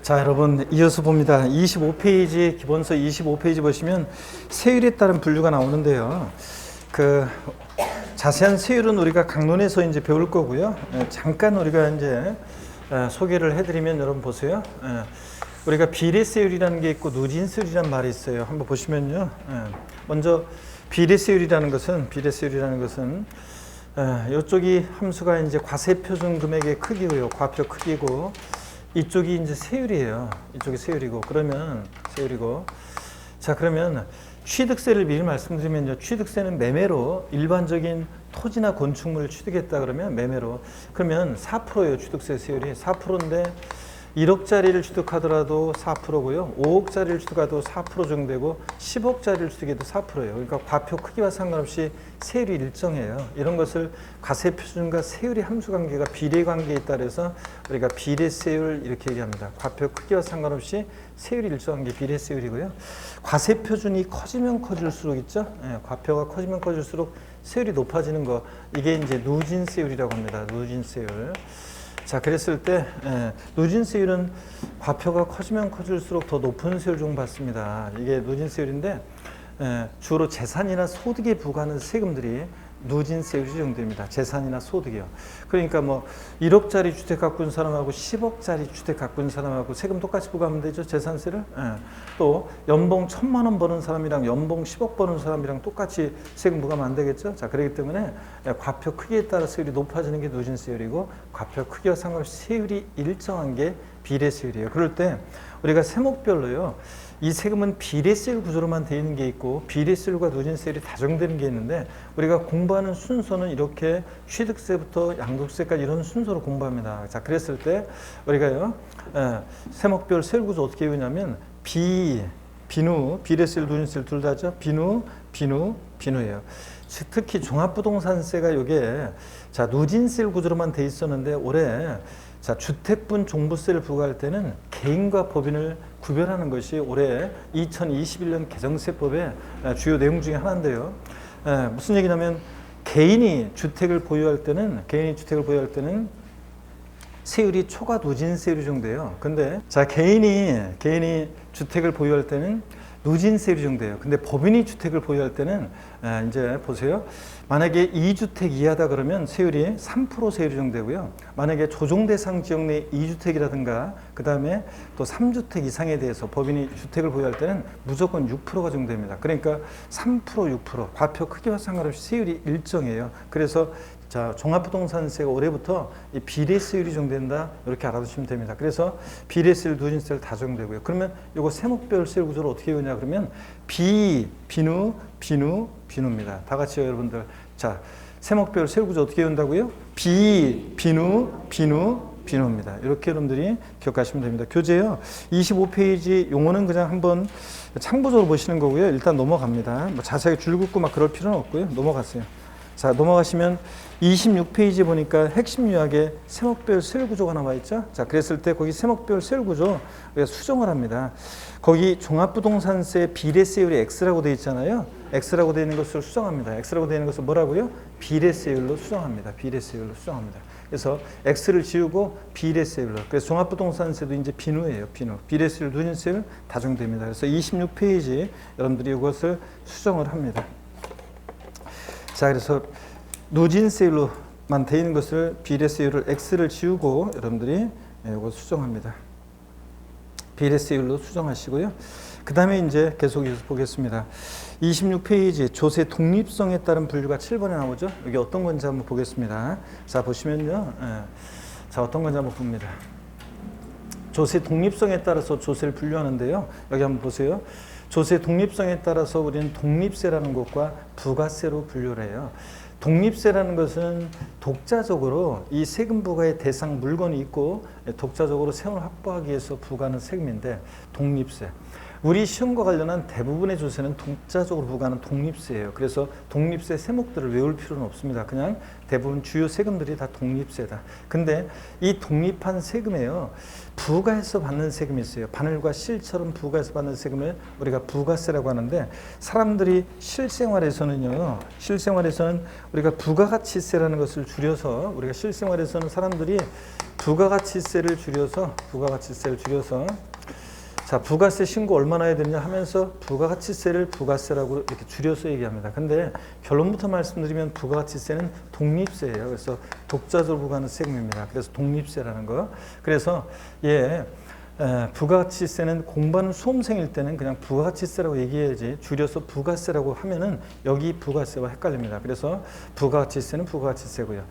자, 여러분 이어서 봅니다. 25페이지 기본서 25페이지 보시면 세율에 따른 분류가 나오는데요. 그 자세한 세율은 우리가 강론에서 이제 배울 거고요. 잠깐 우리가 이제 소개를 해드리면 여러분 보세요. 우리가 비례세율이라는 게 있고 누진세율이라는 말이 있어요. 한번 보시면요. 먼저 비례세율이라는 것은 이쪽이 함수가 이제 과세표준 금액의 크기고요. 과표 크기고 이쪽이 이제 세율이에요. 이쪽이 세율이고 그러면 세율이고 자 그러면 취득세를 미리 말씀드리면요. 취득세는 매매로 일반적인 토지나 건축물을 취득했다 그러면 매매로 그러면 4%예요. 취득세 세율이 4%인데 1억짜리를 취득하더라도 4%고요. 5억짜리를 취득해도 4% 정도 되고 10억짜리를 취득해도 4%예요. 그러니까 과표 크기와 상관없이 세율이 일정해요. 이런 것을 과세표준과 세율의 함수관계가 비례관계에 따라서 우리가 비례세율 이렇게 얘기합니다. 과표 크기와 상관없이 세율이 일정한 게 비례세율이고요. 과세표준이 커지면 커질수록 있죠. 과표가 커지면 커질수록 세율이 높아지는 거 이게 이제 누진세율이라고 합니다. 누진세율. 자, 그랬을 때 누진세율은 과표가 커지면 커질수록 더 높은 세율 좀 받습니다. 이게 누진세율인데 주로 재산이나 소득에 부과하는 세금들이 누진세율이 정도입니다. 재산이나 소득이요. 그러니까 뭐 1억짜리 주택 갖고 있는 사람하고 10억짜리 주택 갖고 있는 사람하고 세금 똑같이 부과하면 되죠. 재산세를. 또 연봉 1,000만 원 버는 사람이랑 연봉 10억 버는 사람이랑 똑같이 세금 부과하면 안 되겠죠. 자, 그렇기 때문에 과표 크기에 따라 세율이 높아지는 게 누진세율이고 과표 크기와 상관없이 세율이 일정한 게 비례세율이에요. 그럴 때 우리가 세목별로요. 이 세금은 비례세율 구조로만 되어 있는 게 있고 비례세율과 누진세율이 다정되는 게 있는데 우리가 공부하는 순서는 이렇게 취득세부터 양도세까지 이런 순서로 공부합니다. 자, 그랬을 때 우리가요 세목별 세율 구조 어떻게 외우냐면 비누, 비례세율, 누진세율 둘 다죠. 비누예요. 특히 종합부동산세가 이게 자 누진세율 구조로만 돼 있었는데 올해 자 주택분 종부세를 부과할 때는 개인과 법인을 구별하는 것이 올해 2021년 개정세법의 주요 내용 중에 하나인데요. 무슨 얘기냐면 개인이 주택을 보유할 때는 세율이 초과 누진세율이 정도예요. 근데 자 개인이 주택을 보유할 때는 누진세율이 정도예요. 근데 법인이 주택을 보유할 때는 이제 보세요. 만약에 2주택 이하다 그러면 세율이 3% 세율이 정도 되고요. 만약에 조정대상 지역 내 2주택이라든가 그 다음에 또 3주택 이상에 대해서 법인이 주택을 보유할 때는 무조건 6%가 정도됩니다. 그러니까 3%, 6% 과표 크기와 상관없이 세율이 일정해요. 그래서 자, 종합부동산세가 올해부터 이 비례세율이 적용된다 이렇게 알아두시면 됩니다. 그래서 비례세율, 누진세율 다 적용되고요. 그러면 이거 세목별 세율 구조를 어떻게 외우냐 그러면 비누입니다. 다 같이요, 여러분들. 자, 세목별 세율 구조 어떻게 외운다고요? 비누입니다. 이렇게 여러분들이 기억하시면 됩니다. 교재요. 25페이지 용어는 그냥 한번 참고적으로 보시는 거고요. 일단 넘어갑니다. 뭐 자세하게 줄 긋고 막 그럴 필요는 없고요. 넘어갔어요. 자, 넘어가시면 26페이지 보니까 핵심 요약에 세목별 세율 구조가 나와 있죠. 자, 그랬을 때 거기 세목별 세율 구조 우리가 수정을 합니다. 거기 종합부동산세 비례세율이 X라고 되어 있잖아요. X라고 되어 있는 것을 수정합니다. X라고 되어 있는 것을 뭐라고요? 비례세율로 수정합니다. 비례세율로 수정합니다. 그래서 X를 지우고 비례세율로. 그래서 종합부동산세도 이제 비누예요. 비례세율, 누진세율 다정됩니다. 그래서 26페이지 여러분들이 이것을 수정을 합니다. 자, 그래서 누진세율로만 되어 있는 것을 비례세율을 X를 지우고 여러분들이 이거 수정합니다. 비례세율로 수정하시고요. 그 다음에 이제 계속 보겠습니다. 26페이지 조세 독립성에 따른 분류가 7번에 나오죠. 여기 어떤 건지 한번 보겠습니다. 자, 보시면요. 자, 어떤 건지 한번 봅니다. 조세 독립성에 따라서 조세를 분류하는데요. 여기 한번 보세요. 조세 독립성에 따라서 우리는 독립세라는 것과 부가세로 분류를 해요. 독립세라는 것은 독자적으로 이 세금 부과의 대상 물건이 있고 독자적으로 세금을 확보하기 위해서 부과하는 세금인데 독립세. 우리 시험과 관련한 대부분의 조세는 독자적으로 부과하는 독립세예요. 그래서 독립세 세목들을 외울 필요는 없습니다. 그냥 대부분 주요 세금들이 다 독립세다. 근데 이 독립한 세금에요. 부가해서 받는 세금이 있어요. 바늘과 실처럼 부가해서 받는 세금을 우리가 부가세라고 하는데 사람들이 실생활에서는 우리가 부가가치세라는 것을 줄여서 우리가 실생활에서는 사람들이 부가가치세를 줄여서 자, 부가세 신고 얼마나 해야 되느냐 하면서 부가가치세를 부가세라고 이렇게 줄여서 얘기합니다. 근데 결론부터 말씀드리면 부가가치세는 독립세예요. 그래서 독자적으로 부과하는 세금입니다. 그래서 독립세라는 거. 그래서 부가가치세는 공부하는 수험생일 때는 그냥 부가가치세라고 얘기해야지 줄여서 부가세라고 하면은 여기 부가세와 헷갈립니다. 그래서 부가가치세는 부가가치세고요.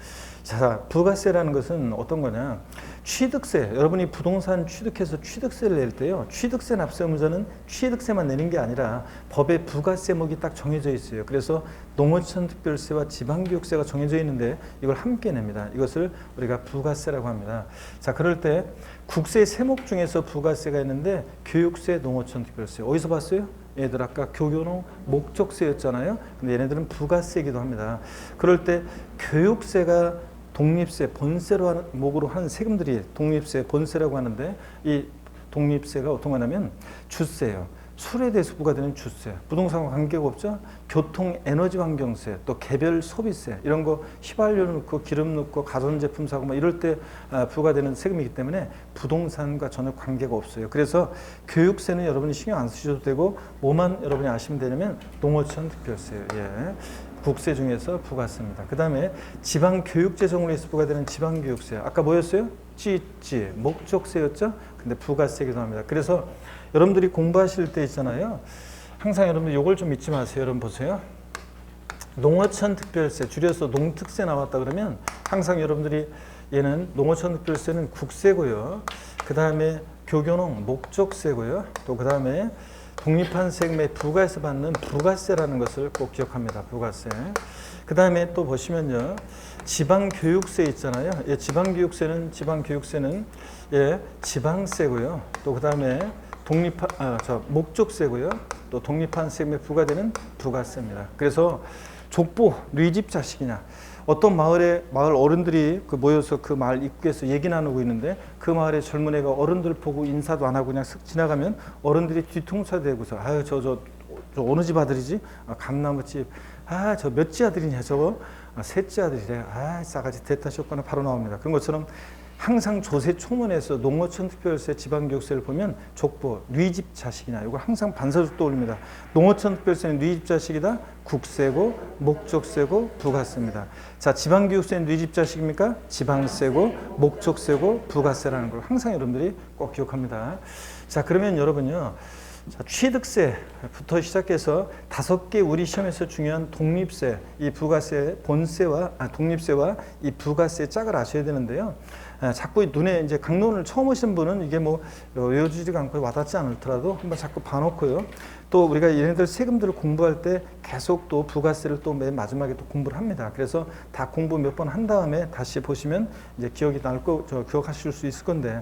자, 부가세라는 것은 어떤 거냐? 취득세, 여러분이 부동산 취득해서 취득세를 낼 때요. 취득세 납세 의무자는 취득세만 내는 게 아니라 법에 부가세목이 딱 정해져 있어요. 그래서 농어촌 특별세와 지방교육세가 정해져 있는데 이걸 함께 냅니다. 이것을 우리가 부가세라고 합니다. 자, 그럴 때 국세 세목 중에서 부가세가 있는데 교육세, 농어촌 특별세. 어디서 봤어요? 얘들 아까 교교농 목적세였잖아요. 근데 얘네들은 부가세이기도 합니다. 그럴 때 교육세가 독립세, 본세로 목으로 하는 세금들이 독립세, 본세라고 하는데 이 독립세가 어떤 거냐면 주세예요. 술에 대해서 부과되는 주세, 부동산과 관계가 없죠. 교통, 에너지 환경세, 또 개별 소비세 이런 거 휘발유 넣고 기름 넣고 가전제품 사고 뭐 이럴 때 부과되는 세금이기 때문에 부동산과 전혀 관계가 없어요. 그래서 교육세는 여러분이 신경 안 쓰셔도 되고 뭐만 여러분이 아시면 되냐면 농어촌 특별세예요. 예. 국세 중에서 부가세입니다. 그 다음에 지방교육재정으로 해서 부과되는 지방교육세. 아까 뭐였어요? 찌찌, 목적세였죠? 근데 부가세이기도 합니다. 그래서 여러분들이 공부하실 때 있잖아요. 항상 여러분들 이걸 좀 잊지 마세요. 여러분 보세요. 농어촌 특별세, 줄여서 농특세 나왔다 그러면 항상 여러분들이 얘는 농어촌 특별세는 국세고요. 그 다음에 교교농 목적세고요. 또 그 다음에 독립한 세금의 부가에서 받는 부가세라는 것을 꼭 기억합니다. 부가세. 그 다음에 또 보시면요. 지방교육세 있잖아요. 예, 지방교육세는 예, 지방세고요. 또 그 다음에 목적세고요. 또 독립한 세금에 부과되는 부가세입니다. 그래서 족보, 뉘집 자식이냐. 어떤 마을 어른들이 모여서 그 마을 입구에서 얘기 나누고 있는데 그 마을의 젊은 애가 어른들 보고 인사도 안 하고 그냥 쓱 지나가면 어른들이 뒤통수에 대고서 아유 저 어느 집 아들이지? 감나무집. 저 몇째 아들이냐 저거? 셋째 아들이래. 싸가지 대타셨거나 바로 나옵니다. 그런 것처럼 항상 조세 총론에서 농어촌 특별세, 지방교육세를 보면 족보, 뉘집 자식이냐 이거 항상 반사적 떠올립니다. 농어촌 특별세는 뉘집 자식이다. 국세고 목적세고 부가세입니다. 자, 지방교육세는 뉘집 자식입니까? 지방세고 목적세고 부가세라는 걸 항상 여러분들이 꼭 기억합니다. 자, 그러면 여러분요. 자, 취득세부터 시작해서 5개 우리 시험에서 중요한 독립세, 이 부가세, 독립세와 이 부가세 짝을 아셔야 되는데요. 자꾸 눈에 이제 강론을 처음 오신 분은 이게 뭐 외워지지가 않고 와닿지 않더라도 한번 자꾸 봐놓고요. 또 우리가 얘네들 세금들을 공부할 때 계속 또 부가세를 또 맨 마지막에 또 공부를 합니다. 그래서 다 공부 몇 번 한 다음에 다시 보시면 이제 기억하실 수 있을 건데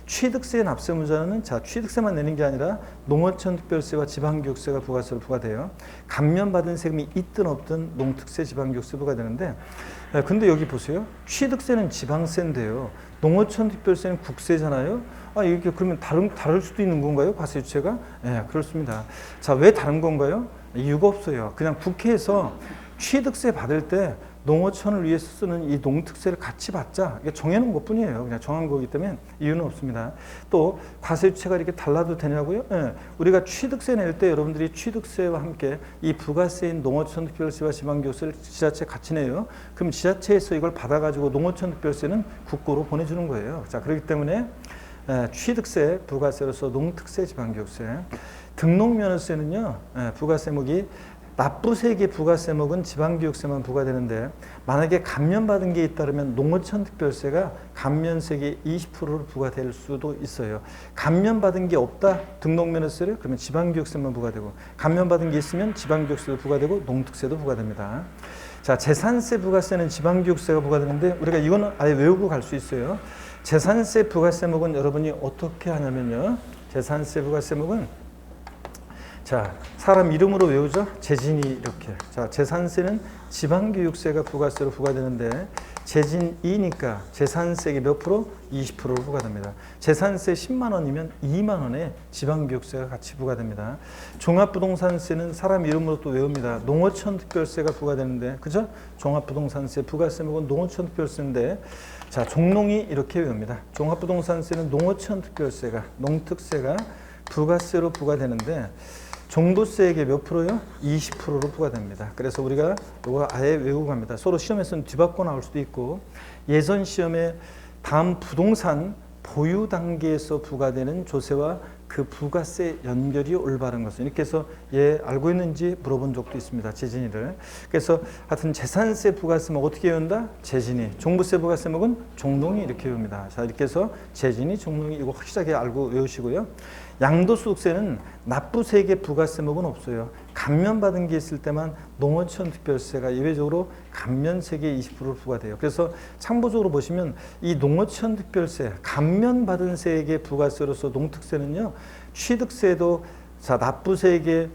취득세 납세 의무자는 자 취득세만 내는 게 아니라 농어촌 특별세와 지방교육세가 부가세로 부과돼요. 감면받은 세금이 있든 없든 농특세, 지방교육세 부과되는데 근데 여기 보세요. 취득세는 지방세인데요. 농어촌 특별세는 국세잖아요. 이게 그러면 다를 수도 있는 건가요? 과세 주체가? 네, 그렇습니다. 자, 왜 다른 건가요? 이유가 없어요. 그냥 국회에서 취득세 받을 때 농어촌을 위해서 쓰는 이 농특세를 같이 받자. 이게 정해놓은 것 뿐이에요. 그냥 정한 거기 때문에 이유는 없습니다. 또 과세 주체가 이렇게 달라도 되냐고요? 네. 우리가 취득세 낼 때 여러분들이 취득세와 함께 이 부가세인 농어촌 특별세와 지방교육세를 지자체 같이 내요. 그럼 지자체에서 이걸 받아가지고 농어촌 특별세는 국고로 보내주는 거예요. 자, 그렇기 때문에 취득세, 부가세로서 농특세, 지방교육세. 등록면허세는요. 부가세목이 납부세액의 부가세목은 지방교육세만 부과되는데 만약에 감면받은 게 있다면 농어촌 특별세가 감면세액의 20%로 부과될 수도 있어요. 감면받은 게 없다 등록면허세를 그러면 지방교육세만 부과되고 감면받은 게 있으면 지방교육세도 부과되고 농특세도 부과됩니다. 자, 재산세 부가세는 지방교육세가 부과되는데 우리가 이거는 아예 외우고 갈 수 있어요. 재산세 부가세목은 여러분이 어떻게 하냐면요. 재산세 부가세목은 자, 사람 이름으로 외우죠? 재진이 이렇게. 자, 재산세는 지방교육세가 부가세로 부과되는데 재진이니까 재산세가 몇 프로? 20%로 부과됩니다. 재산세 10만 원이면 2만 원에 지방교육세가 같이 부과됩니다. 종합부동산세는 사람 이름으로 또 외웁니다. 농어촌 특별세가 부과되는데, 그죠? 종합부동산세 부가세목은 농어촌 특별세인데, 자, 종농이 이렇게 외웁니다. 종합부동산세는 농어촌특별세가, 농특세가 부가세로 부과되는데 종부세액의 몇 프로요? 20%로 부과됩니다. 그래서 우리가 이거 아예 외우고 갑니다. 서로 시험에서는 뒤바꿔 나올 수도 있고 예전 시험에 다음 부동산 보유 단계에서 부과되는 조세와 그 부가세 연결이 올바른 것은 이렇게 해서 알고 있는지 물어본 적도 있습니다. 재진이를. 그래서 하여튼 재산세 부가세목 어떻게 외운다? 재진이. 종부세 부가세목은 종농이 이렇게 외웁니다. 자, 이렇게 해서 재진이, 종농이 이거 확실하게 알고 외우시고요. 양도소득세는 납부세액의 부가세목은 없어요. 감면받은 게 있을 때만 농어촌 특별세가 예외적으로 감면세액의 20%를 부과돼요. 그래서 참고적으로 보시면 이 농어촌 특별세, 감면받은 세액의 부가세로서 농특세는요, 취득세도 자, 납부세액의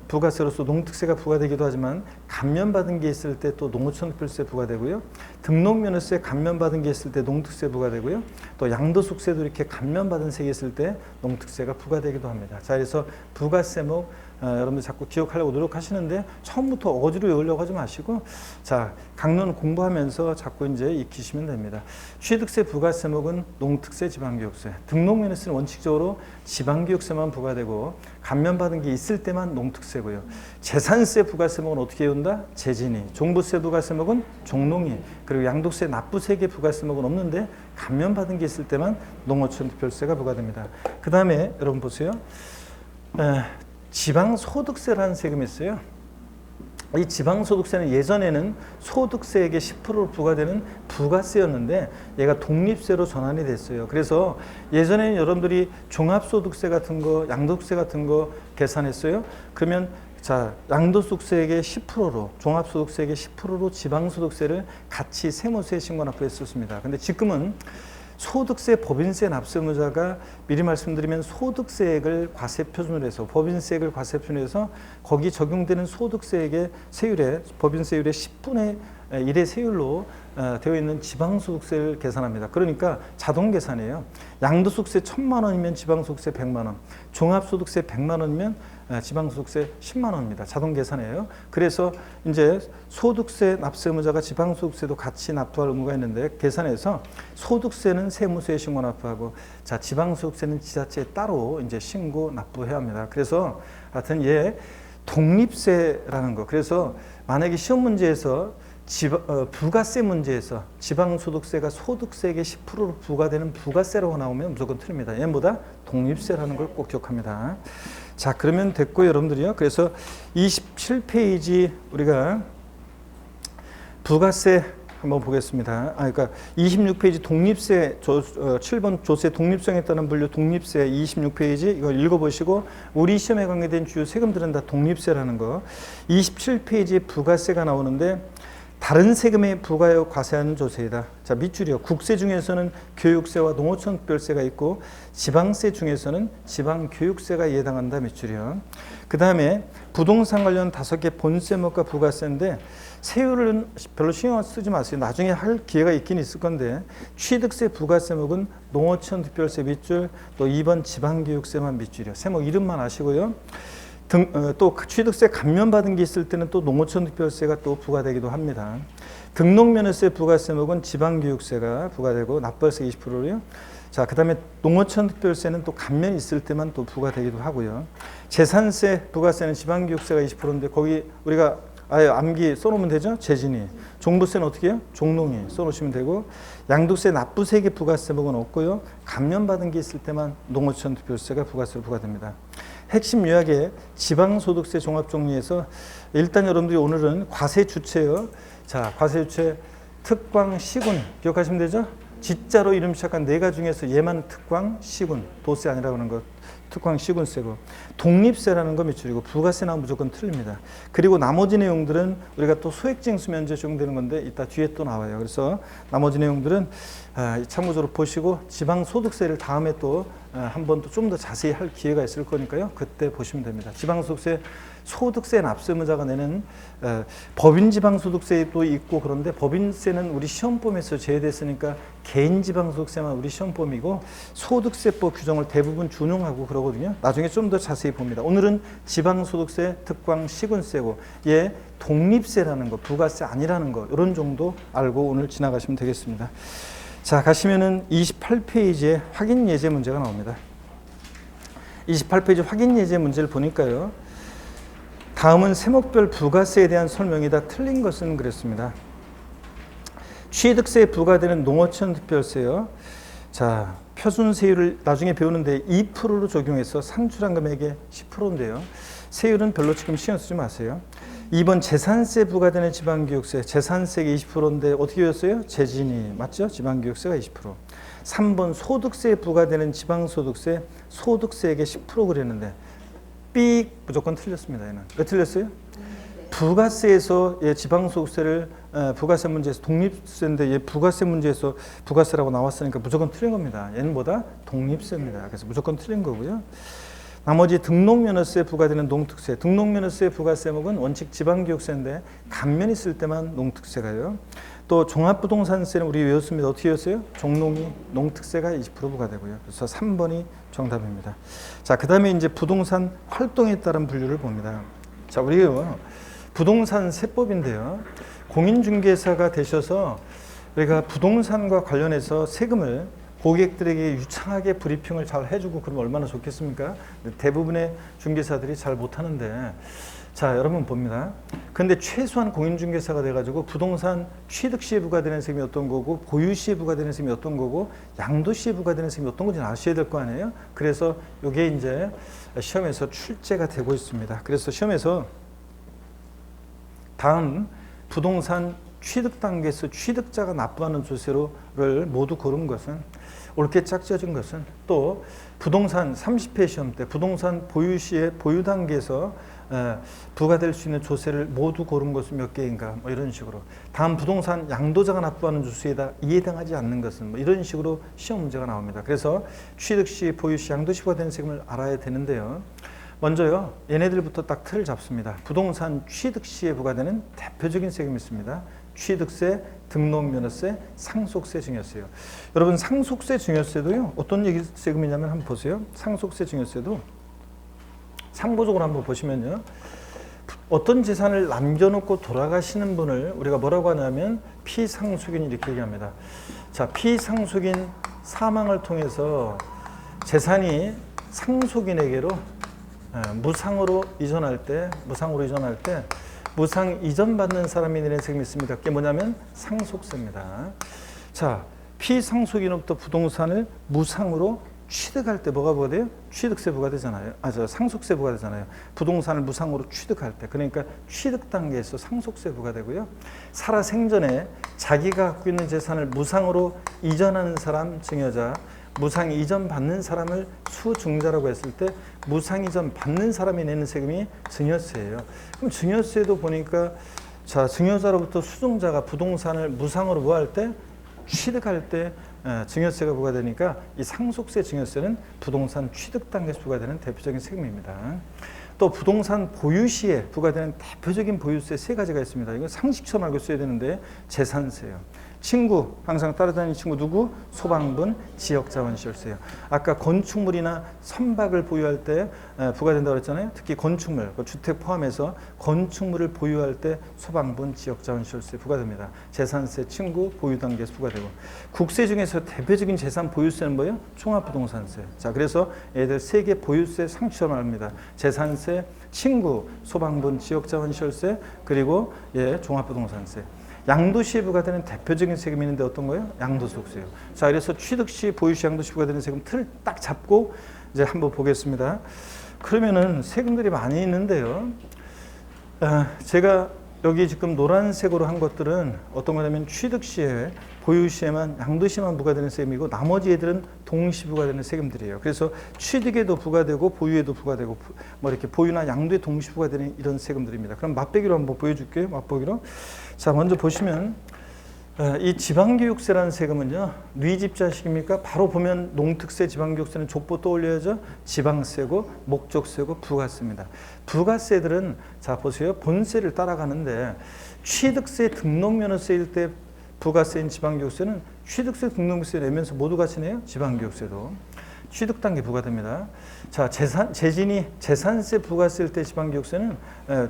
부가세로서 농특세가 부과되기도 하지만 감면받은 게 있을 때 또 농어촌 특별세 부과되고요. 등록면허세 감면받은 게 있을 때 농특세 부과되고요. 또 양도소득세도 이렇게 감면받은 세액이 있을 때 농특세가 부과되기도 합니다. 자, 그래서 부가세목 여러분들 자꾸 기억하려고 노력하시는데 처음부터 어거지로 외우려고 하지 마시고 자, 강론 공부하면서 자꾸 이제 익히시면 됩니다. 취득세 부가세목은 농특세, 지방교육세. 등록면허세는 원칙적으로 지방교육세만 부과되고 감면받은 게 있을 때만 농특세고요. 재산세 부가세목은 어떻게 외운다? 재진이. 종부세 부가세목은 종농이. 그리고 양도세 납부세액의 부가세목은 없는데 감면받은 게 있을 때만 농어촌 특별세가 부과됩니다. 그 다음에 여러분 보세요. 지방소득세라는 세금이 있어요. 이 지방소득세는 예전에는 소득세액의 10%로 부과되는 부가세였는데 얘가 독립세로 전환이 됐어요. 그래서 예전에는 여러분들이 종합소득세 같은 거, 양도세 같은 거 계산했어요. 그러면 자, 양도소득세액의 10%로, 종합소득세액의 10%로 지방소득세를 같이 세무서에 신고 납부했었습니다. 근데 지금은 소득세, 법인세 납세의무자가 미리 말씀드리면 소득세액을 과세표준으로 해서 법인세액을 과세표준으로 해서 거기 적용되는 소득세액의 세율에 법인세율의 10분의 1의 세율로 되어 있는 지방소득세를 계산합니다. 그러니까 자동 계산이에요. 양도소득세 1,000만 원이면 지방소득세 100만 원, 종합소득세 100만 원이면 지방소득세 10만 원입니다. 자동 계산이에요. 그래서 이제 소득세 납세 의무자가 지방소득세도 같이 납부할 의무가 있는데 계산해서 소득세는 세무서에 신고 납부하고 자, 지방소득세는 지자체에 따로 이제 신고 납부해야 합니다. 그래서 하여튼 독립세라는 거. 그래서 만약에 시험 문제에서 부가세 문제에서 지방소득세가 소득세액의 10%로 부과되는 부가세라고 나오면 무조건 틀립니다. 얘보다 독립세라는 걸 꼭 기억합니다. 자, 그러면 됐고 여러분들이요. 그래서 27페이지 우리가 부가세 한번 보겠습니다. 그러니까 26페이지 독립세 7번 조세 독립성에 따른 분류 독립세 26페이지 이거 읽어보시고 우리 시험에 관계된 주요 세금들은 다 독립세라는 거. 27페이지에 부가세가 나오는데 다른 세금에 부과하여 과세하는 조세이다. 자, 밑줄이요. 국세 중에서는 교육세와 농어촌 특별세가 있고 지방세 중에서는 지방교육세가 해당한다. 밑줄이요. 그 다음에 부동산 관련 5개 본세목과 부가세인데 세율은 별로 신경 쓰지 마세요. 나중에 할 기회가 있긴 있을 건데 취득세 부가세목은 농어촌 특별세 밑줄 또 2번 지방교육세만 밑줄이요. 세목 이름만 아시고요. 또 취득세 감면받은 게 있을 때는 또 농어촌 특별세가 또 부과되기도 합니다. 등록면허세 부가세목은 지방교육세가 부과되고 납부세 20%로요. 자, 그 다음에 농어촌 특별세는 또 감면이 있을 때만 또 부과되기도 하고요. 재산세 부가세는 지방교육세가 20%인데 거기 우리가 아예 암기 써놓으면 되죠? 재진이. 종부세는 어떻게 해요? 종농이 써놓으시면 되고 양도세 납부세액의 부가세목은 없고요. 감면받은 게 있을 때만 농어촌 특별세가 부가세로 부과됩니다. 핵심 요약에 지방소득세 종합정리에서 일단 여러분들이 오늘은 과세 주체요. 자, 과세 주체 특광, 시군 기억하시면 되죠? 지자로 이름 시작한 4가지 중에서 얘만 특광, 시군, 도세 아니라고 하는 것. 특광, 시군세고 독립세라는 거 밑줄이고 부가세 나오면 무조건 틀립니다. 그리고 나머지 내용들은 우리가 또 소액징수 면제 적용되는 건데 이따 뒤에 또 나와요. 그래서 나머지 내용들은 참고적으로 보시고 지방소득세를 다음에 또 한 번 또 좀 더 자세히 할 기회가 있을 거니까요. 그때 보시면 됩니다. 지방소득세 소득세 납세의무자가 내는 법인 지방소득세도 있고 그런데 법인세는 우리 시험범위에서 제외됐으니까 개인 지방소득세만 우리 시험범위고 소득세법 규정을 대부분 준용하고 그러거든요. 나중에 좀 더 자세히 봅니다. 오늘은 지방소득세, 특광, 시군세고 얘 독립세라는 거, 부가세 아니라는 거 이런 정도 알고 오늘 지나가시면 되겠습니다. 자, 가시면은 28페이지에 확인 예제 문제가 나옵니다. 28페이지 확인 예제 문제를 보니까요. 다음은 세목별 부가세에 대한 설명이 다 틀린 것은 그랬습니다. 취득세에 부과되는 농어촌 특별세요. 자, 표준세율을 나중에 배우는데 2%로 적용해서 상출한 금액의 10%인데요. 세율은 별로 지금 신경 쓰지 마세요. 2번 재산세 부과되는 지방교육세, 재산세가 20%인데 어떻게 배웠어요? 재진이 맞죠? 지방교육세가 20%. 3번 소득세에 부과되는 지방소득세, 소득세액의 10% 그랬는데 삑 무조건 틀렸습니다. 얘는 왜 틀렸어요? 부가세에서 지방소득세를 부가세 문제에서 독립세인데 얘 부가세 문제에서 부가세라고 나왔으니까 무조건 틀린 겁니다. 얘는 뭐다? 독립세입니다. 그래서 무조건 틀린 거고요. 나머지 등록면허세에 부과되는 농특세, 등록면허세 부가세목은 원칙 지방교육세인데 감면 있을 때만 농특세가요. 또 종합부동산세는 우리 외웠습니다. 어떻게 외웠어요? 종농이 농특세가 20% 부과되고요. 그래서 3번이 정답입니다. 자, 그 다음에 이제 부동산 활동에 따른 분류를 봅니다. 자, 우리가 부동산 세법인데요. 공인중개사가 되셔서 우리가 부동산과 관련해서 세금을 고객들에게 유창하게 브리핑을 잘 해주고 그러면 얼마나 좋겠습니까? 대부분의 중개사들이 잘 못하는데 자, 여러분 봅니다. 근데 최소한 공인중개사가 돼가지고 부동산 취득 시에 부과되는 세금이 어떤 거고 보유 시에 부과되는 세금이 어떤 거고 양도 시에 부과되는 세금이 어떤 건지 아셔야 될 거 아니에요? 그래서 이게 이제 시험에서 출제가 되고 있습니다. 그래서 시험에서 다음 부동산 취득 단계에서 취득자가 납부하는 조세를 모두 고른 것은 옳게 짝지어진 것은 또 부동산 30회 시험 때 부동산 보유 시에 보유 단계에서 부과될 수 있는 조세를 모두 고른 것은 몇 개인가 뭐 이런 식으로 다음 부동산 양도자가 납부하는 조세에다 이해당하지 않는 것은 뭐 이런 식으로 시험 문제가 나옵니다. 그래서 취득 시, 보유 시, 양도 시 부과되는 세금을 알아야 되는데요. 먼저요, 얘네들부터 딱 틀을 잡습니다. 부동산 취득 시에 부과되는 대표적인 세금이 있습니다. 취득세, 등록면허세, 상속세, 증여세요. 여러분 상속세, 증여세도요. 어떤 세금이냐면 한번 보세요. 상속세, 증여세도 상보적으로 한번 보시면요. 어떤 재산을 남겨놓고 돌아가시는 분을 우리가 뭐라고 하냐면 피상속인 이렇게 얘기합니다. 자, 피상속인 사망을 통해서 재산이 상속인에게로 무상으로 이전할 때 무상 이전 받는 사람이 내는 세금이 있습니다. 그게 뭐냐면 상속세입니다. 자, 피상속인으로부터 부동산을 무상으로 취득할 때 뭐가 부과돼요? 취득세 부과되잖아요. 상속세 부과되잖아요. 부동산을 무상으로 취득할 때. 그러니까 취득 단계에서 상속세 부과되고요. 살아 생전에 자기가 갖고 있는 재산을 무상으로 이전하는 사람, 증여자, 무상 이전 받는 사람을 수증자라고 했을 때 무상 이전 받는 사람이 내는 세금이 증여세예요. 그럼 증여세도 보니까 자, 증여자로부터 수증자가 부동산을 무상으로 뭐 할 때? 취득할 때 증여세가 부과되니까 이 상속세, 증여세는 부동산 취득 단계에서 부과되는 대표적인 세금입니다. 또 부동산 보유 시에 부과되는 대표적인 보유세 세 가지가 있습니다. 이거 상식처럼 알고 써야 되는데 재산세요. 친구, 항상 따라다니는 친구 누구? 소방분, 지역자원시설세요. 아까 건축물이나 선박을 보유할 때 부과된다고 그랬잖아요. 특히 건축물, 주택 포함해서 건축물을 보유할 때 소방분, 지역자원시설세 부과됩니다. 재산세, 친구, 보유 단계에서 부과되고. 국세 중에서 대표적인 재산 보유세는 뭐예요? 종합부동산세. 자, 그래서 얘들 세 개 보유세 상식처럼 합니다. 재산세, 친구, 소방분, 지역자원시설세, 그리고 종합부동산세. 양도시에 부과되는 대표적인 세금이 있는데 어떤 거예요? 양도소득세요. 자, 그래서 취득시, 보유시, 양도시 부과되는 세금 틀을 딱 잡고 이제 한번 보겠습니다. 그러면은 세금들이 많이 있는데요. 제가 여기 지금 노란색으로 한 것들은 어떤 거냐면 취득시에, 보유시에만, 양도시에만 부과되는 세금이고 나머지 애들은 동시 부과되는 세금들이에요. 그래서 취득에도 부과되고 보유에도 부과되고 뭐 이렇게 보유나 양도에 동시 부과되는 이런 세금들입니다. 그럼 맛보기로 한번 보여줄게요. 맛보기로. 자, 먼저 보시면 이 지방교육세라는 세금은요. 네 집자식입니까? 바로 보면 농특세, 지방교육세는 족보 떠올려야죠. 지방세고 목적세고 부가세입니다. 부가세들은 자 보세요. 본세를 따라가는데 취득세, 등록면허세일 때 부가세인 지방교육세는 취득세, 등록세 내면서 모두 같이 내요. 지방교육세도. 취득 단계 부과됩니다. 자, 재진이 재산세 부과세일 때 지방교육세는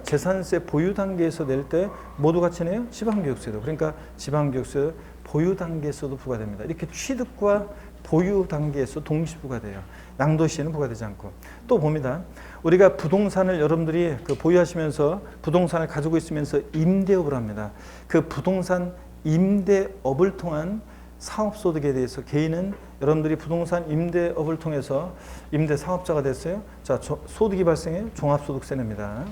재산세 보유 단계에서 낼 때 모두 같이 내요. 지방교육세도. 그러니까 지방교육세 보유 단계에서도 부과됩니다. 이렇게 취득과 보유 단계에서 동시 부과돼요. 양도시에는 부과되지 않고. 또 봅니다. 우리가 부동산을 여러분들이 보유하시면서 부동산을 가지고 있으면서 임대업을 합니다. 그 부동산 임대업을 통한 사업소득에 대해서 개인은 여러분들이 부동산 임대업을 통해서 임대 사업자가 됐어요. 자, 소득이 발생해요. 종합소득세 냅니다.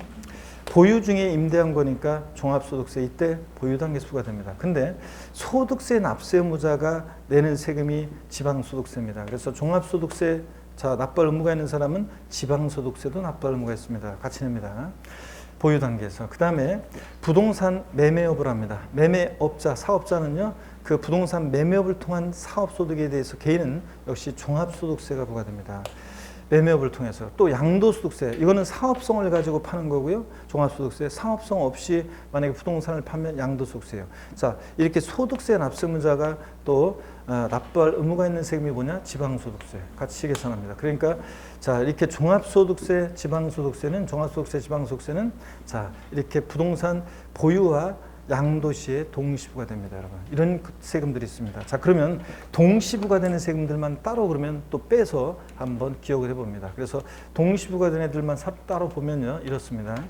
보유 중에 임대한 거니까 종합소득세 이때 보유 단계에서 부과됩니다. 근데 소득세 납세 의무자가 내는 세금이 지방소득세입니다. 그래서 종합소득세 자, 납부할 의무가 있는 사람은 지방소득세도 납부할 의무가 있습니다. 같이 냅니다. 보유 단계에서. 그 다음에 부동산 매매업을 합니다. 매매업자, 사업자는요, 그 부동산 매매업을 통한 사업소득에 대해서 개인은 역시 종합소득세가 부과됩니다. 매매업을 통해서. 또 양도소득세, 이거는 사업성을 가지고 파는 거고요. 종합소득세, 사업성 없이 만약에 부동산을 파면 양도소득세예요. 자, 이렇게 소득세 납세의무자가 또 납부할 의무가 있는 세금이 뭐냐? 지방소득세. 같이 계산합니다. 그러니까 자, 이렇게 종합소득세, 지방소득세는 종합소득세, 지방소득세는 자, 이렇게 부동산 보유와 양도시에 동시부가 됩니다, 여러분. 이런 세금들이 있습니다. 자, 그러면 동시부가 되는 세금들만 따로 그러면 또 빼서 한번 기억을 해봅니다. 그래서 동시부가 되는 애들만 따로 보면요, 이렇습니다.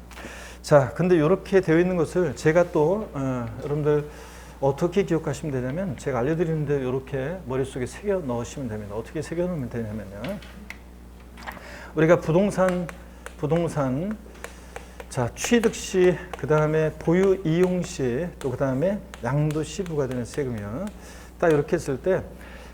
자, 근데 이렇게 되어 있는 것을 제가 또 여러분들 어떻게 기억하시면 되냐면 제가 알려드리는데 이렇게 머릿속에 새겨 넣으시면 됩니다. 어떻게 새겨 넣으면 되냐면요, 우리가 부동산 자, 취득시, 그 다음에 보유 이용시, 또 그 다음에 양도시 부과되는 세금이요. 딱 이렇게 했을 때,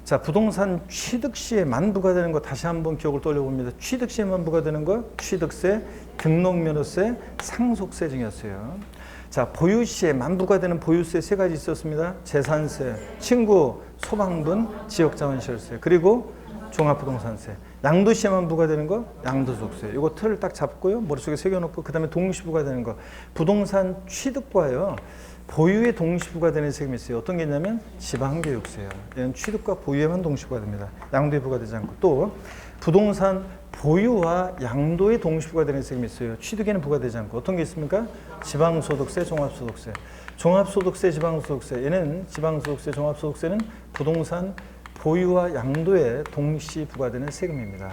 자, 부동산 취득시에만 부과되는 거 다시 한번 기억을 떠올려봅니다. 취득시에만 부과되는 거, 취득세, 등록면허세, 상속세 중이었어요. 자, 보유시에만 부과되는 보유세 세 가지 있었습니다. 재산세, 친구, 소방분, 지역자원시설세, 그리고 종합부동산세. 양도시에만 부과되는 거 양도소득세. 이거 틀을 딱 잡고요, 머릿속에 새겨놓고 그 다음에 동시부가 되는 거 부동산 취득과요 보유에 동시부가 되는 세금이 있어요. 어떤 게 있냐면 지방교육세요. 얘는 취득과 보유에만 동시부가 됩니다. 양도에 부과되지 않고. 또 부동산 보유와 양도에 동시부가 되는 세금이 있어요. 취득에는 부과되지 않고. 어떤 게 있습니까? 지방소득세, 종합소득세. 종합소득세, 지방소득세. 얘는 지방소득세, 종합소득세는 부동산 보유와 양도에 동시 부과되는 세금입니다.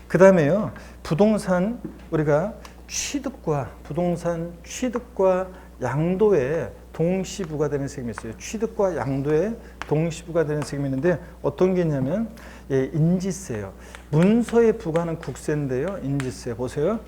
그 다음에요, 부동산 우리가 부동산 취득과 양도에 동시 부과되는 세금이 있어요. 취득과 양도에 동시 부과되는 세금이 있는데 어떤 게 있냐면 인지세예요. 문서에 부과하는 국세인데요. 인지세 보세요.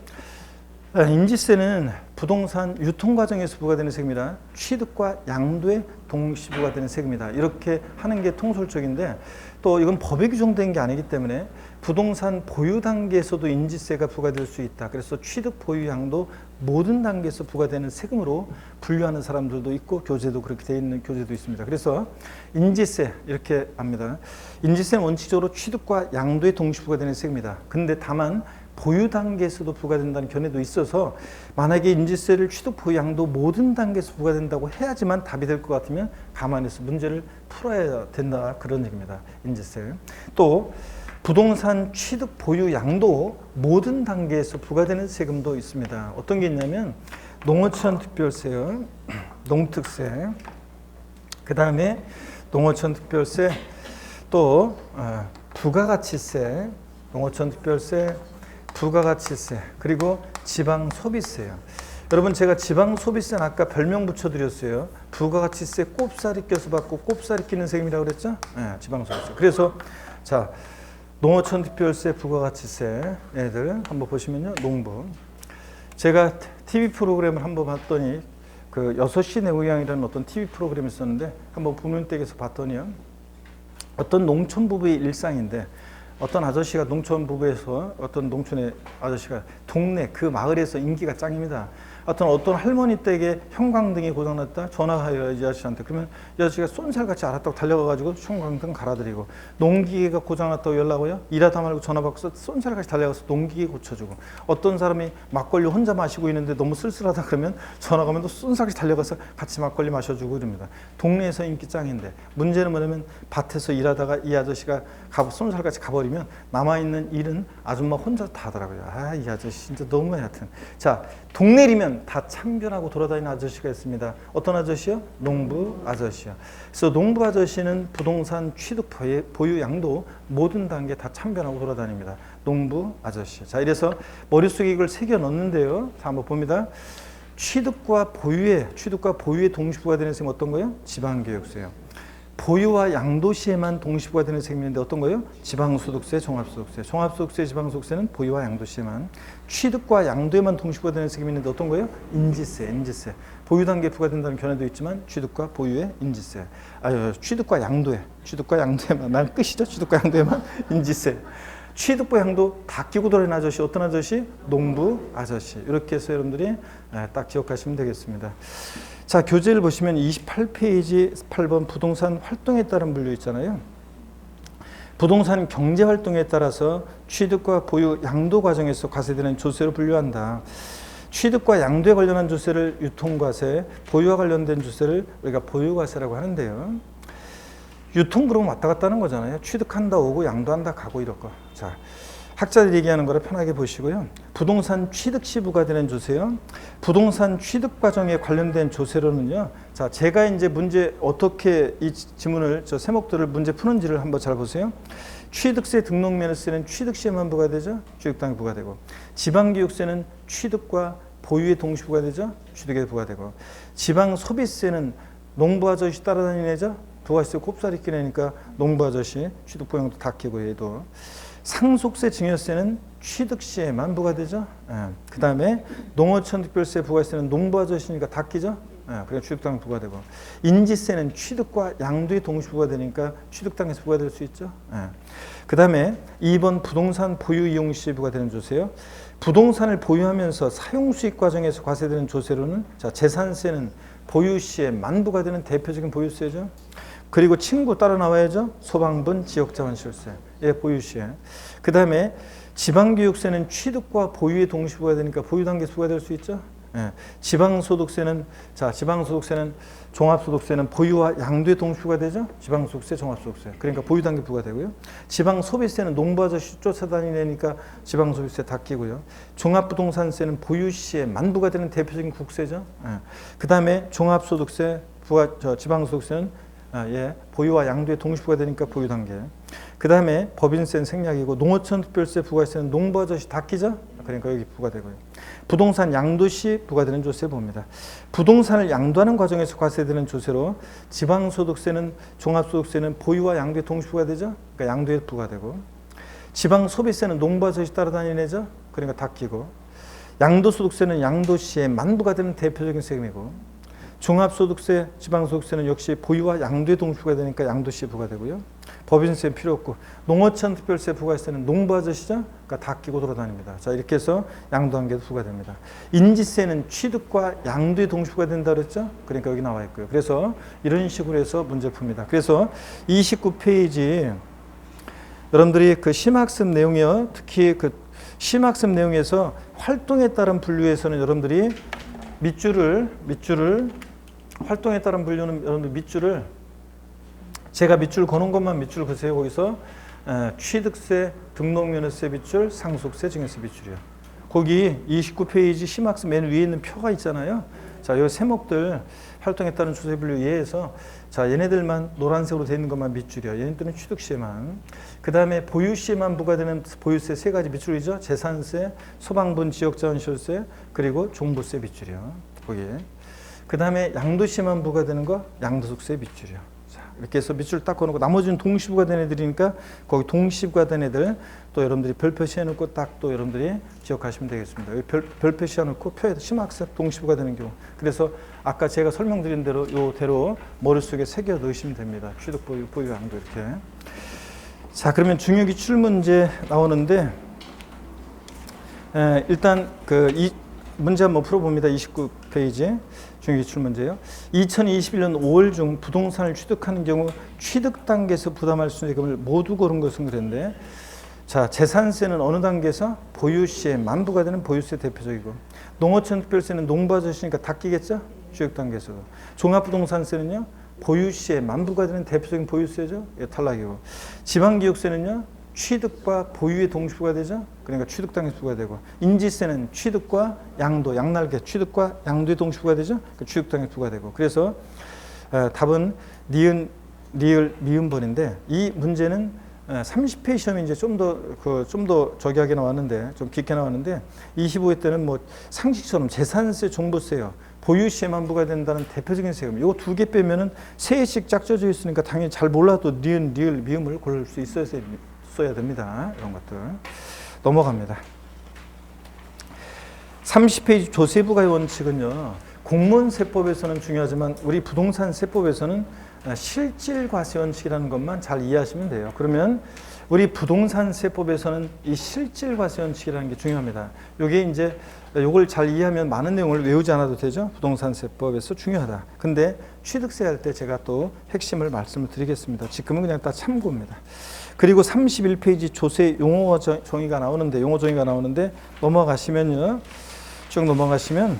인지세는 부동산 유통 과정에서 부과되는 세금이라 취득과 양도에 동시 부과되는 세금이다. 이렇게 하는 게 통솔적인데 또 이건 법에 규정된 게 아니기 때문에 부동산 보유 단계에서도 인지세가 부과될 수 있다. 그래서 취득, 보유, 양도 모든 단계에서 부과되는 세금으로 분류하는 사람들도 있고 교재도 그렇게 되어 있는 교재도 있습니다. 그래서 인지세 이렇게 합니다. 인지세는 원칙적으로 취득과 양도에 동시 부과되는 세금이다. 근데 다만 보유 단계에서도 부과된다는 견해도 있어서 만약에 인지세를 취득, 보유, 양도 모든 단계에서 부과된다고 해야지만 답이 될 것 같으면 가만히서 문제를 풀어야 된다. 그런 얘기입니다. 인지세. 또 부동산 취득, 보유, 양도 모든 단계에서 부과되는 세금도 있습니다. 어떤 게 있냐면 농어촌 특별세요. 농특세. 그 다음에 농어촌 특별세, 또 부가가치세, 농어촌 특별세, 부가가치세, 그리고 지방소비세요. 여러분 제가 지방소비세는 아까 별명 붙여드렸어요. 부가가치세 꼽사리 껴서 받고 꼽사리 끼는 세금이라고 그랬죠? 네, 지방소비세. 그래서 자, 농어촌 특별세, 부가가치세 애들 한번 보시면요. 농부. 제가 TV 프로그램을 한번 봤더니 그 6시 내 고향이라는 어떤 TV 프로그램이 있었는데 한번 부문댁에서 봤더니요. 어떤 농촌 부부의 일상인데 어떤 아저씨가 농촌 부부에서 어떤 농촌의 아저씨가 동네 그 마을에서 인기가 짱입니다. 어떤 할머니 댁에 형광등이 고장났다 전화하여 이 아저씨한테. 그러면 이 아저씨가 쏜살같이 알았다고 달려가가지고 형광등 갈아드리고, 농기계가 고장났다고 연락오요 일하다 말고 전화 받고서 쏜살같이 달려가서 농기계 고쳐주고, 어떤 사람이 막걸리 혼자 마시고 있는데 너무 쓸쓸하다 그러면 전화 가면 또 쏜살같이 달려가서 같이 막걸리 마셔주고 이럽니다. 동네에서 인기 짱인데 문제는 뭐냐면 밭에서 일하다가 이 아저씨가 쏜살같이 가버리면 남아있는 일은 아줌마 혼자 다 하더라고요. 아, 이 아저씨 진짜 너무해. 하여튼 자, 동네리면 보면 다 참견하고 돌아다니는 아저씨가 있습니다. 어떤 아저씨요? 농부 아저씨요. 그래서 농부 아저씨는 부동산 취득 보유 양도 모든 단계 다 참견하고 돌아다닙니다. 농부 아저씨. 자, 이래서 머릿속에 이걸 새겨 넣는데요. 자, 한번 봅니다. 취득과 보유의 동시부가 되는 셈은 어떤 거예요? 지방교육세요. 보유와 양도시에만 동시부가 되는 셈인데 어떤 거예요? 지방소득세, 종합소득세. 종합소득세, 지방소득세는 보유와 양도시에만. 취득과 양도에만 동시부가 되는 셈이 있는데 어떤 거예요? 인지세. 보유 단계에 부과된다는 견해도 있지만 취득과 보유의 인지세. 취득과 양도에만. 난 끝이죠. 취득과 양도에만 인지세. 취득과 양도 다 끼고 돌아다니는 아저씨. 어떤 아저씨? 농부 아저씨. 이렇게 해서 여러분들이 딱 기억하시면 되겠습니다. 자, 교재를 보시면 28페이지 8번 부동산 활동에 따른 분류 있잖아요. 부동산 경제 활동에 따라서 취득과 보유 양도 과정에서 과세되는 조세로 분류한다. 취득과 양도에 관련한 조세를 유통과세, 보유와 관련된 조세를 우리가 보유과세라고 하는데요. 유통 그러면 왔다 갔다 하는 거잖아요. 취득한다 오고 양도한다 가고 이럴 거. 자, 학자들이 얘기하는 거라 편하게 보시고요. 부동산 취득 시 부과되는 조세요. 부동산 취득 과정에 관련된 조세로는요. 자, 제가 이제 문제 어떻게 이 지문을 저 세목들을 문제 푸는지를 한번 잘 보세요. 취득세 등록면허세는 취득 시에만 부과되죠. 취득당에 부과되고. 지방교육세는 취득과 보유에 동시 부과되죠. 취득에 부과되고. 지방소비세는 농부 아저씨 따라다니는 애죠. 부가세 곱살이 끼내니까 농부 아저씨 취득 보양도 다 끼고 얘도. 상속세 증여세는 취득 시에만 부과되죠. 그 다음에 농어촌 특별세 부가세는 농부 아저씨니까 다 끼죠. 그러니까 취득당 부과되고. 인지세는 취득과 양도에 동시 부과되니까 취득당에서 부과될 수 있죠. 그 다음에 2번 부동산 보유 이용 시 부과되는 조세요. 부동산을 보유하면서 사용 수익 과정에서 과세되는 조세로는 자, 재산세는 보유 시에만 부과되는 대표적인 보유세죠. 그리고 친구 따라 나와야죠. 소방분 지역자원시설세. 예, 보유시에. 그 다음에 지방교육세는 취득과 보유에 동시 부과되니까 보유 단계에서 부과될 수 있죠. 예. 지방소득세는 종합소득세는 보유와 양도에 동시 부과되죠. 지방소득세, 종합소득세. 그러니까 보유 단계 부과되고요. 지방소비세는 농부 아저씨 쫓아다니니까 지방소비세 다 끼고요. 종합부동산세는 보유시에만 부과되는 대표적인 국세죠. 예. 그 다음에 종합소득세, 지방소득세는 보유와 양도에 동시 부과되니까 보유 단계. 그 다음에 법인세는 생략이고 농어촌 특별세 부과세는 농부 아저씨 다 끼죠. 그러니까 여기 부과되고요. 부동산 양도 시 부과되는 조세 봅니다. 부동산을 양도하는 과정에서 과세되는 조세로 지방소득세는 종합소득세는 보유와 양도에 동시 부과되죠. 그러니까 양도에 부과되고. 지방소비세는 농부 아저씨 따라다니는 애죠. 그러니까 다 끼고. 양도소득세는 양도시에만 부과되는 대표적인 세금이고. 종합소득세, 지방소득세는 역시 보유와 양도에 동시 부과되니까 양도시에 부과되고요. 법인세는 필요 없고. 농어촌 특별세 부과세는 농부 아저씨죠? 그러니까 다 끼고 돌아다닙니다. 자, 이렇게 해서 양도 단계도 부과됩니다. 인지세는 취득과 양도에 동시 부과된다 그랬죠? 그러니까 여기 나와 있고요. 그래서 이런 식으로 해서 문제 풉니다. 그래서 29페이지 여러분들이 그 심학습 내용이요. 특히 그 심학습 내용에서 활동에 따른 분류에서는 여러분들이 밑줄을 활동에 따른 분류는 여러분들 밑줄을 제가 밑줄 거는 것만 밑줄 그세요. 거기서 취득세, 등록면허세 밑줄, 상속세, 증여세 밑줄이요. 거기 29페이지 심학습 맨 위에 있는 표가 있잖아요. 자, 이 세목들 활동에 따른 조세 분류 이해해서 자, 얘네들만 노란색으로 되어 있는 것만 밑줄이요. 얘네들은 취득시에만. 그 다음에 보유시에만 부과되는 보유세 세 가지 밑줄이죠. 재산세, 소방분 지역자원시설세, 그리고 종부세 밑줄이요. 거기에. 그 다음에 양도시에만 부과되는 거 양도소득세 밑줄이요. 자, 이렇게 해서 밑줄 딱 꺼놓고 나머지는 동시부과된 애들이니까 거기 동시부과된 애들 또 여러분들이 별 표시해놓고 딱 또 여러분들이 기억하시면 되겠습니다. 여기 별 표시해놓고 표에다 심학습 동시부과되는 경우. 그래서 아까 제가 설명드린 대로 요대로 머릿속에 새겨 넣으시면 됩니다. 취득, 보유, 양도 이렇게. 자, 그러면 중요기출 문제 나오는데 일단 이 문제 한번 풀어봅니다. 29페이지 중요기출 문제요. 2021년 5월 중 부동산을 취득하는 경우 취득 단계에서 부담할 수 있는 세금을 모두 고른 것은 그랬는데 자, 재산세는 어느 단계에서 보유시에만 부과되는 보유세 대표적이고 농어촌 특별세는 농부 아저씨니까 다 끼겠죠? 취득 단계에서도. 종합부동산세는요. 보유시에만 부과되는 대표적인 보유세죠. 예, 탈락이고. 지방기업세는요. 취득과 보유의 동시부가 되죠. 그러니까 취득 당시부가 되고, 인지세는 취득과 양도, 양날개, 취득과 양도의 동시부가 되죠. 그 취득 당시부가 되고. 그래서 답은 니은, 리을, 미음번인데, 이 문제는 30회 시험이 이제 좀 더 저기하게 나왔는데, 좀 깊게 나왔는데, 25회 때는 뭐 상식처럼 재산세, 종부세요. 보유시에만 부과된다는 대표적인 세금. 이거 두 개 빼면은 세 개씩 짝져져 있으니까 당연히 잘 몰라도 니은, 리을, 미음을 고를 수 있어야 됩니다. 이런 것들. 넘어갑니다. 30페이지 조세부과의 원칙은요, 공무원세법에서는 중요하지만 우리 부동산세법에서는 실질과세 원칙이라는 것만 잘 이해하시면 돼요. 그러면 우리 부동산세법에서는 이 실질과세 원칙이라는 게 중요합니다. 이게 이제 요걸 잘 이해하면 많은 내용을 외우지 않아도 되죠. 부동산세법에서 중요하다. 근데 취득세 할 때 제가 또 핵심을 말씀을 드리겠습니다. 지금은 그냥 다 참고입니다. 그리고 31페이지 조세 용어 정의가 나오는데 넘어가시면요. 쭉 넘어가시면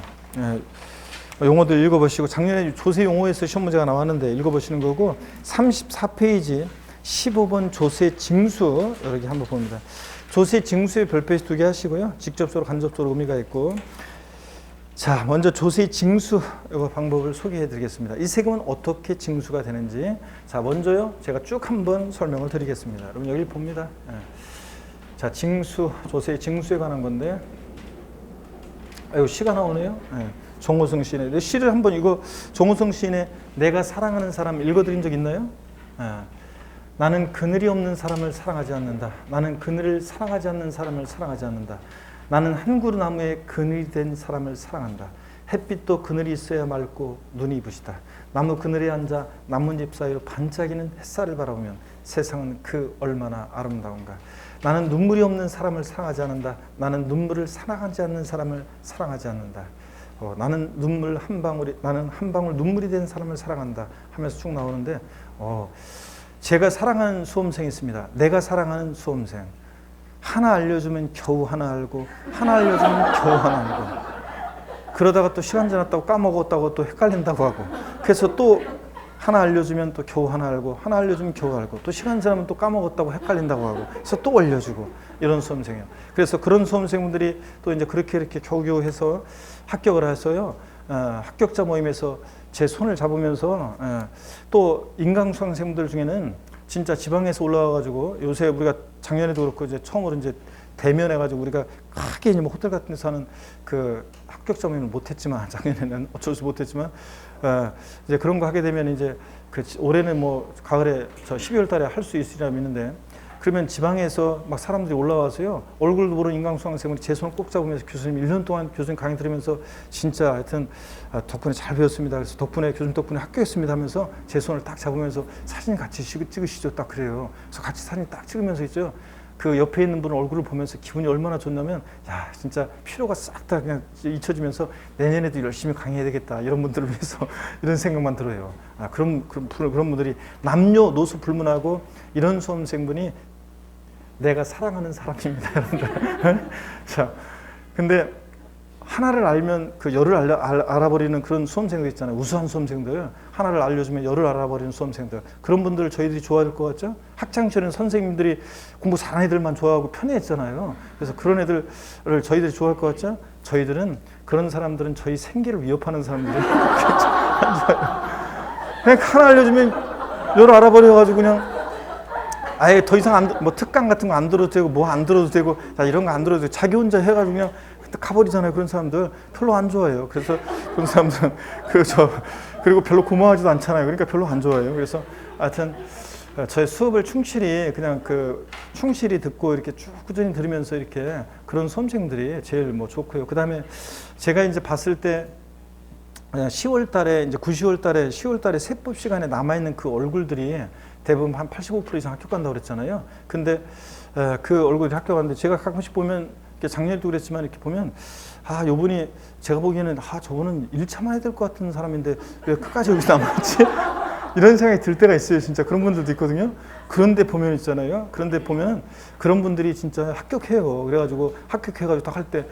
용어들 읽어보시고, 작년에 조세 용어에서 시험 문제가 나왔는데 읽어보시는 거고, 34페이지 15번 조세 징수 이렇게 한번 봅니다. 조세 징수의 별표시 2개 하시고요. 직접적으로 간접적으로 의미가 있고. 자, 먼저 조세 징수 이거 방법을 소개해 드리겠습니다. 이 세금은 어떻게 징수가 되는지. 자, 먼저요. 제가 쭉 한번 설명을 드리겠습니다. 여러분 여기 봅니다. 자, 징수, 조세 징수에 관한 건데. 아이고, 시가 나오네요. 정호성 시인의 시를 한번 이거 정호성 시인의 내가 사랑하는 사람 읽어드린 적 있나요? 나는 그늘이 없는 사람을 사랑하지 않는다. 나는 그늘을 사랑하지 않는 사람을 사랑하지 않는다. 나는 한 그루 나무에 그늘이 된 사람을 사랑한다. 햇빛도 그늘이 있어야 맑고 눈이 부시다. 나무 그늘에 앉아 나뭇잎 사이로 반짝이는 햇살을 바라보면 세상은 그 얼마나 아름다운가. 나는 눈물이 없는 사람을 사랑하지 않는다. 나는 눈물을 사랑하지 않는 사람을 사랑하지 않는다. 나는 나는 한 방울 눈물이 된 사람을 사랑한다 하면서 쭉 나오는데, 제가 사랑하는 수험생이 있습니다. 내가 사랑하는 수험생. 하나 알려주면 겨우 하나 알고, 하나 알려주면 겨우 하나 알고, 그러다가 또 시간 지났다고 까먹었다고 또 헷갈린다고 하고, 그래서 또 하나 알려주면 또 겨우 하나 알고, 하나 알려주면 겨우 알고, 또 시간 지나면 또 까먹었다고 헷갈린다고 하고, 그래서 또 알려주고, 이런 수험생이에요. 그래서 그런 수험생분들이 또 이제 그렇게 겨우겨우 해서 합격을 해서요, 합격자 모임에서 제 손을 잡으면서, 또 인강수강생분들 중에는 진짜 지방에서 올라와가지고, 요새 우리가 작년에도 그렇고 이제 처음으로 이제 대면해가지고 우리가 크게 이제 뭐 호텔 같은 데서 하는 그 합격자 모임을 못했지만, 작년에는 어쩔 수 못했지만, 이제 그런 거 하게 되면 이제 올해는 뭐 가을에 저 12월 달에 할 수 있으리라 믿는데, 그러면 지방에서 막 사람들이 올라와서요, 얼굴도 모르는 인강수강생분이 제 손을 꼭 잡으면서 교수님 1년 동안 교수님 강의 들으면서 진짜 하여튼 덕분에 잘 배웠습니다. 그래서 덕분에 교수님 덕분에 합격했습니다 하면서 제 손을 딱 잡으면서 사진 같이 찍으시죠. 딱 그래요. 그래서 같이 사진 딱 찍으면서 있죠. 그 옆에 있는 분 얼굴을 보면서 기분이 얼마나 좋냐면, 야, 진짜 피로가 싹 다 그냥 잊혀지면서 내년에도 열심히 강의해야 되겠다. 이런 분들을 위해서 이런 생각만 들어요. 그런 분들이 남녀노소 불문하고 이런 수험생분이 내가 사랑하는 사람입니다, 여러분들. 자, 근데 하나를 알면 그 열을 알아버리는 그런 수험생들 있잖아요. 우수한 수험생들. 하나를 알려주면 열을 알아버리는 수험생들. 그런 분들을 저희들이 좋아할 것 같죠? 학창시절에는 선생님들이 공부 잘하는 애들만 좋아하고 편애했잖아요. 그래서 그런 애들을 저희들이 좋아할 것 같죠? 그런 사람들은 저희 생계를 위협하는 사람들이 안 좋아요. 그냥 하나 알려주면 열을 알아버려가지고 그냥 아예 더 이상 뭐 특강 같은 거 안 들어도 되고 뭐 안 들어도 되고, 자, 이런 거 안 들어도 되고 자기 혼자 해가지고 그냥 가버리잖아요. 그런 사람들 별로 안 좋아해요. 그래서 그런 사람들은 그리고 별로 고마워하지도 않잖아요. 그러니까 별로 안 좋아해요. 그래서 하여튼 저의 수업을 충실히 듣고 이렇게 쭉 꾸준히 들으면서 이렇게 그런 수험생들이 제일 뭐 좋고요. 그 다음에 제가 이제 봤을 때 10월 달에 이제 10월 달에 세법 시간에 남아있는 그 얼굴들이 대부분 한 85% 이상 합격 간다고 그랬잖아요. 근데 그 얼굴이 합격 갔는데 제가 가끔씩 보면, 작년에도 그랬지만 이렇게 보면, 요분이 제가 보기에는 저분은 1차만 해야 될 것 같은 사람인데 왜 끝까지 여기 남았지? 이런 생각이 들 때가 있어요. 진짜 그런 분들도 있거든요. 그런데 보면 있잖아요. 그런데 보면 그런 분들이 진짜 합격해요. 그래가지고 합격해가지고 딱 할 때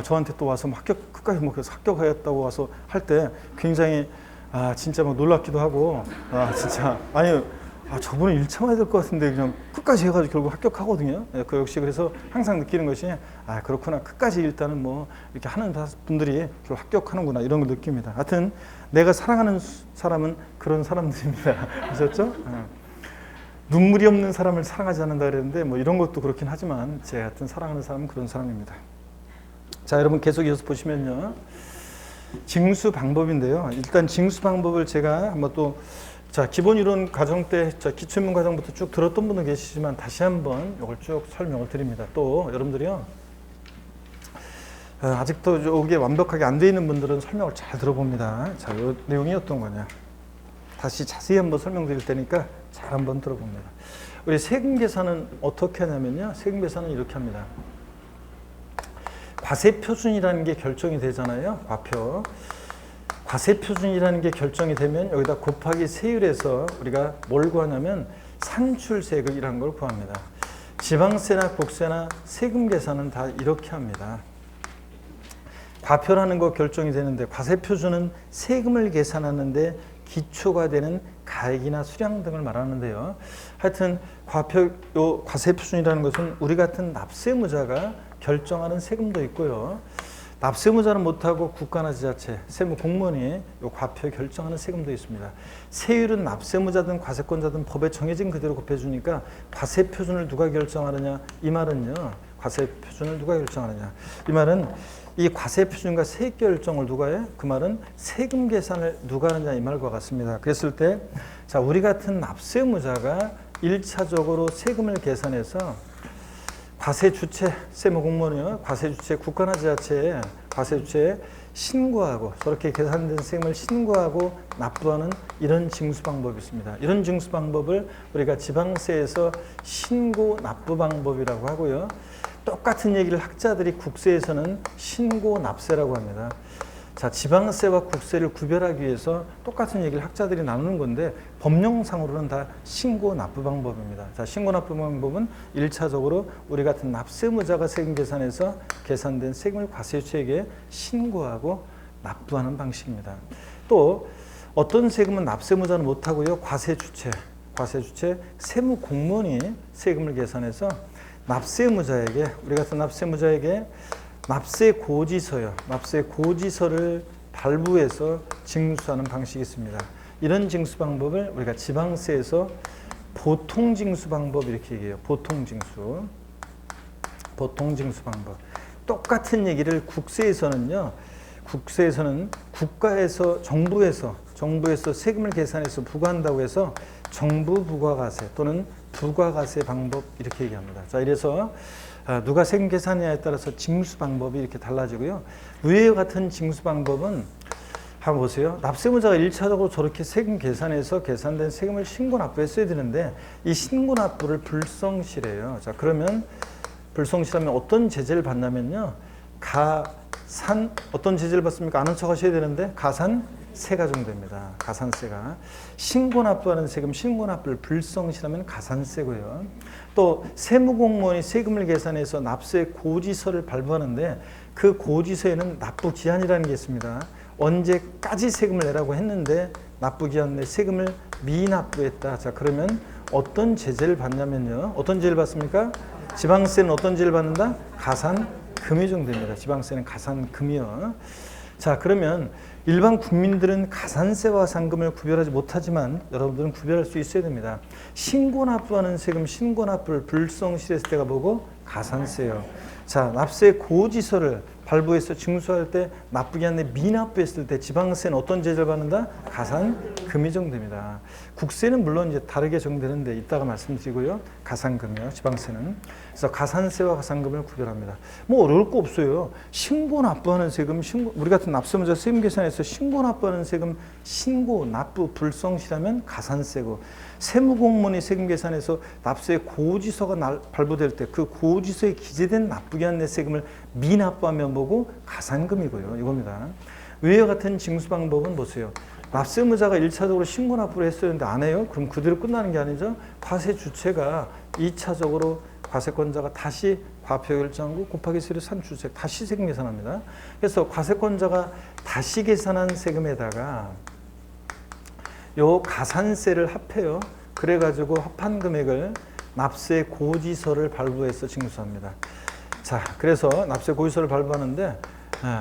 저한테 또 와서 합격 끝까지 뭐 그래서 합격하였다고 와서 할 때 굉장히 진짜 막 놀랍기도 하고 진짜 아니 아, 저분은 1차만 해야 될 것 같은데 그냥 끝까지 해가지고 결국 합격하거든요. 예, 그 역시 그래서 항상 느끼는 것이 아, 그렇구나. 끝까지 일단은 뭐 이렇게 하는 분들이 결국 합격하는구나 이런 걸 느낍니다. 하여튼 내가 사랑하는 사람은 그런 사람들입니다. 아셨죠? 눈물이 없는 사람을 사랑하지 않는다 그랬는데 뭐 이런 것도 그렇긴 하지만 제 하여튼 사랑하는 사람은 그런 사람입니다. 자, 여러분 계속 이어서 보시면요. 징수 방법인데요. 일단 징수 방법을 제가 한번 또 자, 기본 이론 과정 때 기초인문 과정부터 쭉 들었던 분도 계시지만 다시 한번 이걸 쭉 설명을 드립니다. 또 여러분들이요. 아직도 이게 완벽하게 안 돼 있는 분들은 설명을 잘 들어봅니다. 자, 이 내용이 어떤 거냐. 다시 자세히 한번 설명드릴 테니까 잘 한번 들어봅니다. 우리 세금 계산은 어떻게 하냐면요. 세금 계산은 이렇게 합니다. 과세표준이라는 게 결정이 되잖아요. 과표. 과세표준이라는 게 결정이 되면 여기다 곱하기 세율에서 우리가 뭘 구하냐면 산출세금이라는 걸 구합니다. 지방세나 국세나 세금 계산은 다 이렇게 합니다. 과표라는 거 결정이 되는데 과세표준은 세금을 계산하는데 기초가 되는 가액이나 수량 등을 말하는데요. 하여튼 과세표준이라는 것은 우리 같은 납세무자가 결정하는 세금도 있고요. 납세무자는 못하고 국가나 지자체, 세무 공무원이 이 과표 결정하는 세금도 있습니다. 세율은 납세무자든 과세권자든 법에 정해진 그대로 곱해주니까 과세표준을 누가 결정하느냐? 이 말은요. 과세표준을 누가 결정하느냐? 이 말은 이 과세표준과 세액 결정을 누가 해? 그 말은 세금 계산을 누가 하느냐 이 말과 같습니다. 그랬을 때 자, 우리 같은 납세무자가 1차적으로 세금을 계산해서 과세주체, 세무공무원이요. 과세주체, 국가나 지자체에 과세주체에 신고하고 저렇게 계산된 세금을 신고하고 납부하는 이런 징수 방법이 있습니다. 이런 징수 방법을 우리가 지방세에서 신고 납부 방법이라고 하고요. 똑같은 얘기를 학자들이 국세에서는 신고 납세라고 합니다. 자, 지방세와 국세를 구별하기 위해서 똑같은 얘기를 학자들이 나누는 건데 법령상으로는 다 신고 납부 방법입니다. 자, 신고 납부 방법은 1차적으로 우리 같은 납세무자가 세금 계산해서 계산된 세금을 과세주체에게 신고하고 납부하는 방식입니다. 또 어떤 세금은 납세무자는 못하고요. 과세주체, 세무공무원이 세금을 계산해서 납세무자에게 우리 같은 납세무자에게 납세고지서를 발부해서 징수하는 방식이 있습니다. 이런 징수 방법을 우리가 지방세에서 보통징수 방법 이렇게 얘기해요. 보통징수 방법. 똑같은 얘기를 국세에서는 국가에서 정부에서 세금을 계산해서 부과한다고 해서 정부 부과과세 또는 부과과세 방법 이렇게 얘기합니다. 자, 이래서 누가 세금 계산하냐에 따라서 징수 방법이 이렇게 달라지고요. 위와 같은 징수 방법은 한번 보세요. 납세무자가 1차적으로 저렇게 세금 계산해서 계산된 세금을 신고 납부했어야 되는데 이 신고 납부를 불성실해요. 자, 그러면 불성실하면 어떤 제재를 받냐면요. 어떤 제재를 받습니까? 아는 척 하셔야 되는데 가산세가 정됩니다. 가산세가. 신고 납부하는 세금, 신고 납부를 불성실하면 가산세고요. 또 세무공무원이 세금을 계산해서 납세 고지서를 발부하는데 그 고지서에는 납부 기한이라는 게 있습니다. 언제까지 세금을 내라고 했는데 납부 기한 내 세금을 미납부했다. 자, 그러면 어떤 제재를 받냐면요. 어떤 제재를 받습니까? 지방세는 어떤 제재를 받는다? 가산금이 정됩니다. 지방세는 가산금이요. 자, 그러면 일반 국민들은 가산세와 상금을 구별하지 못하지만 여러분들은 구별할 수 있어야 됩니다. 신고 납부하는 세금, 신고 납부를 불성실했을 때가 뭐고? 가산세요. 자, 납세 고지서를 발부해서 징수할 때 납부기한 내 미납부했을 때 지방세는 어떤 제재를 받는다? 가산금이 정됩니다. 국세는 물론 이제 다르게 정되는데 이따가 말씀드리고요. 가산금이요. 지방세는. 그래서 가산세와 가산금을 구별합니다. 뭐 어려울 거 없어요. 신고 납부하는 세금, 우리 같은 납세무자 세금 계산에서 신고 납부하는 세금, 신고 납부 불성실하면 가산세고 세무공무원이 세금 계산해서 납세 고지서가 발부될 때 그 고지서에 기재된 납부기한 내 세금을 미납부하면 뭐고? 가산금이고요. 이겁니다. 위와 같은 징수 방법은 보세요. 납세무자가 1차적으로 신고 납부를 했었는데 안 해요? 그럼 그대로 끝나는 게 아니죠. 과세 주체가 2차적으로 과세권자가 다시 과표 결정하고 곱하기 세율 산출세 다시 세금 계산합니다. 그래서 과세권자가 다시 계산한 세금에다가 요 가산세를 합해요. 그래가지고 합한 금액을 납세 고지서를 발부해서 징수합니다. 자, 그래서 납세 고지서를 발부하는데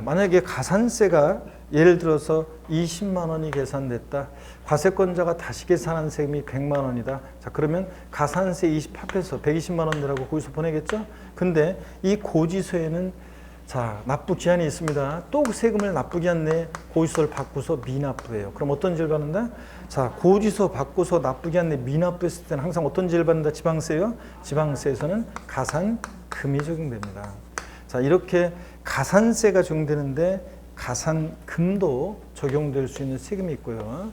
만약에 가산세가 예를 들어서 20만 원이 계산됐다. 과세권자가 다시 계산한 세금이 100만 원이다. 자, 그러면 가산세 20 합해서 120만 원 내라고 고지서 보내겠죠? 근데 이 고지서에는 자, 납부 기한이 있습니다. 또 그 세금을 납부 기한 내에 고지서를 바꾸서 미납부해요. 그럼 어떤 죄를 받는다? 자, 고지서 바꾸서 납부 기한 내에 미납부했을 때는 항상 어떤 죄를 받는다? 지방세요. 지방세에서는 가산금이 적용됩니다. 자, 이렇게 가산세가 적용되는데 가산금도 적용될 수 있는 세금이 있고요.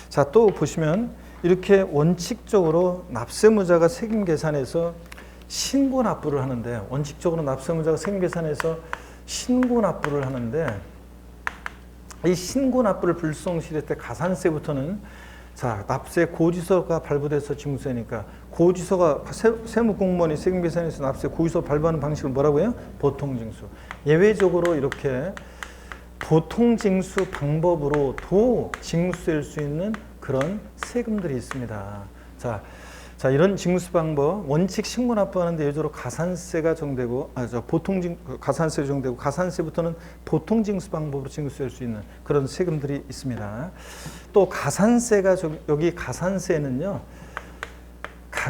자, 또 보시면 이렇게 원칙적으로 납세무자가 세금 계산에서 신고 납부를 하는데, 원칙적으로 납세무자가 세금 계산에서 신고 납부를 하는데, 이 신고 납부를 불성실할 때 가산세부터는 자, 납세 고지서가 발부돼서 징수하니까 고지서가 세무공무원이 세금 계산에서 납세 고지서 발부하는 방식을 뭐라고 해요? 보통징수. 예외적으로 이렇게 보통징수 방법으로도 징수할 수 있는 그런 세금들이 있습니다. 자, 이런 징수 방법, 원칙 신고 납부하는데 예외적으로 가산세가 정되고, 가산세 정되고, 가산세부터는 보통징수 방법으로 징수할 수 있는 그런 세금들이 있습니다. 또 가산세가 여기 가산세는요,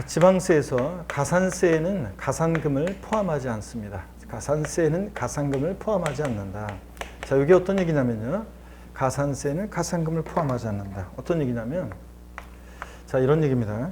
지방세에서 가산세에는 가산금을 포함하지 않습니다. 가산세는 가산금을 포함하지 않는다. 자, 이게 어떤 얘기냐면요, 가산세는 가산금을 포함하지 않는다. 어떤 얘기냐면, 자, 이런 얘기입니다.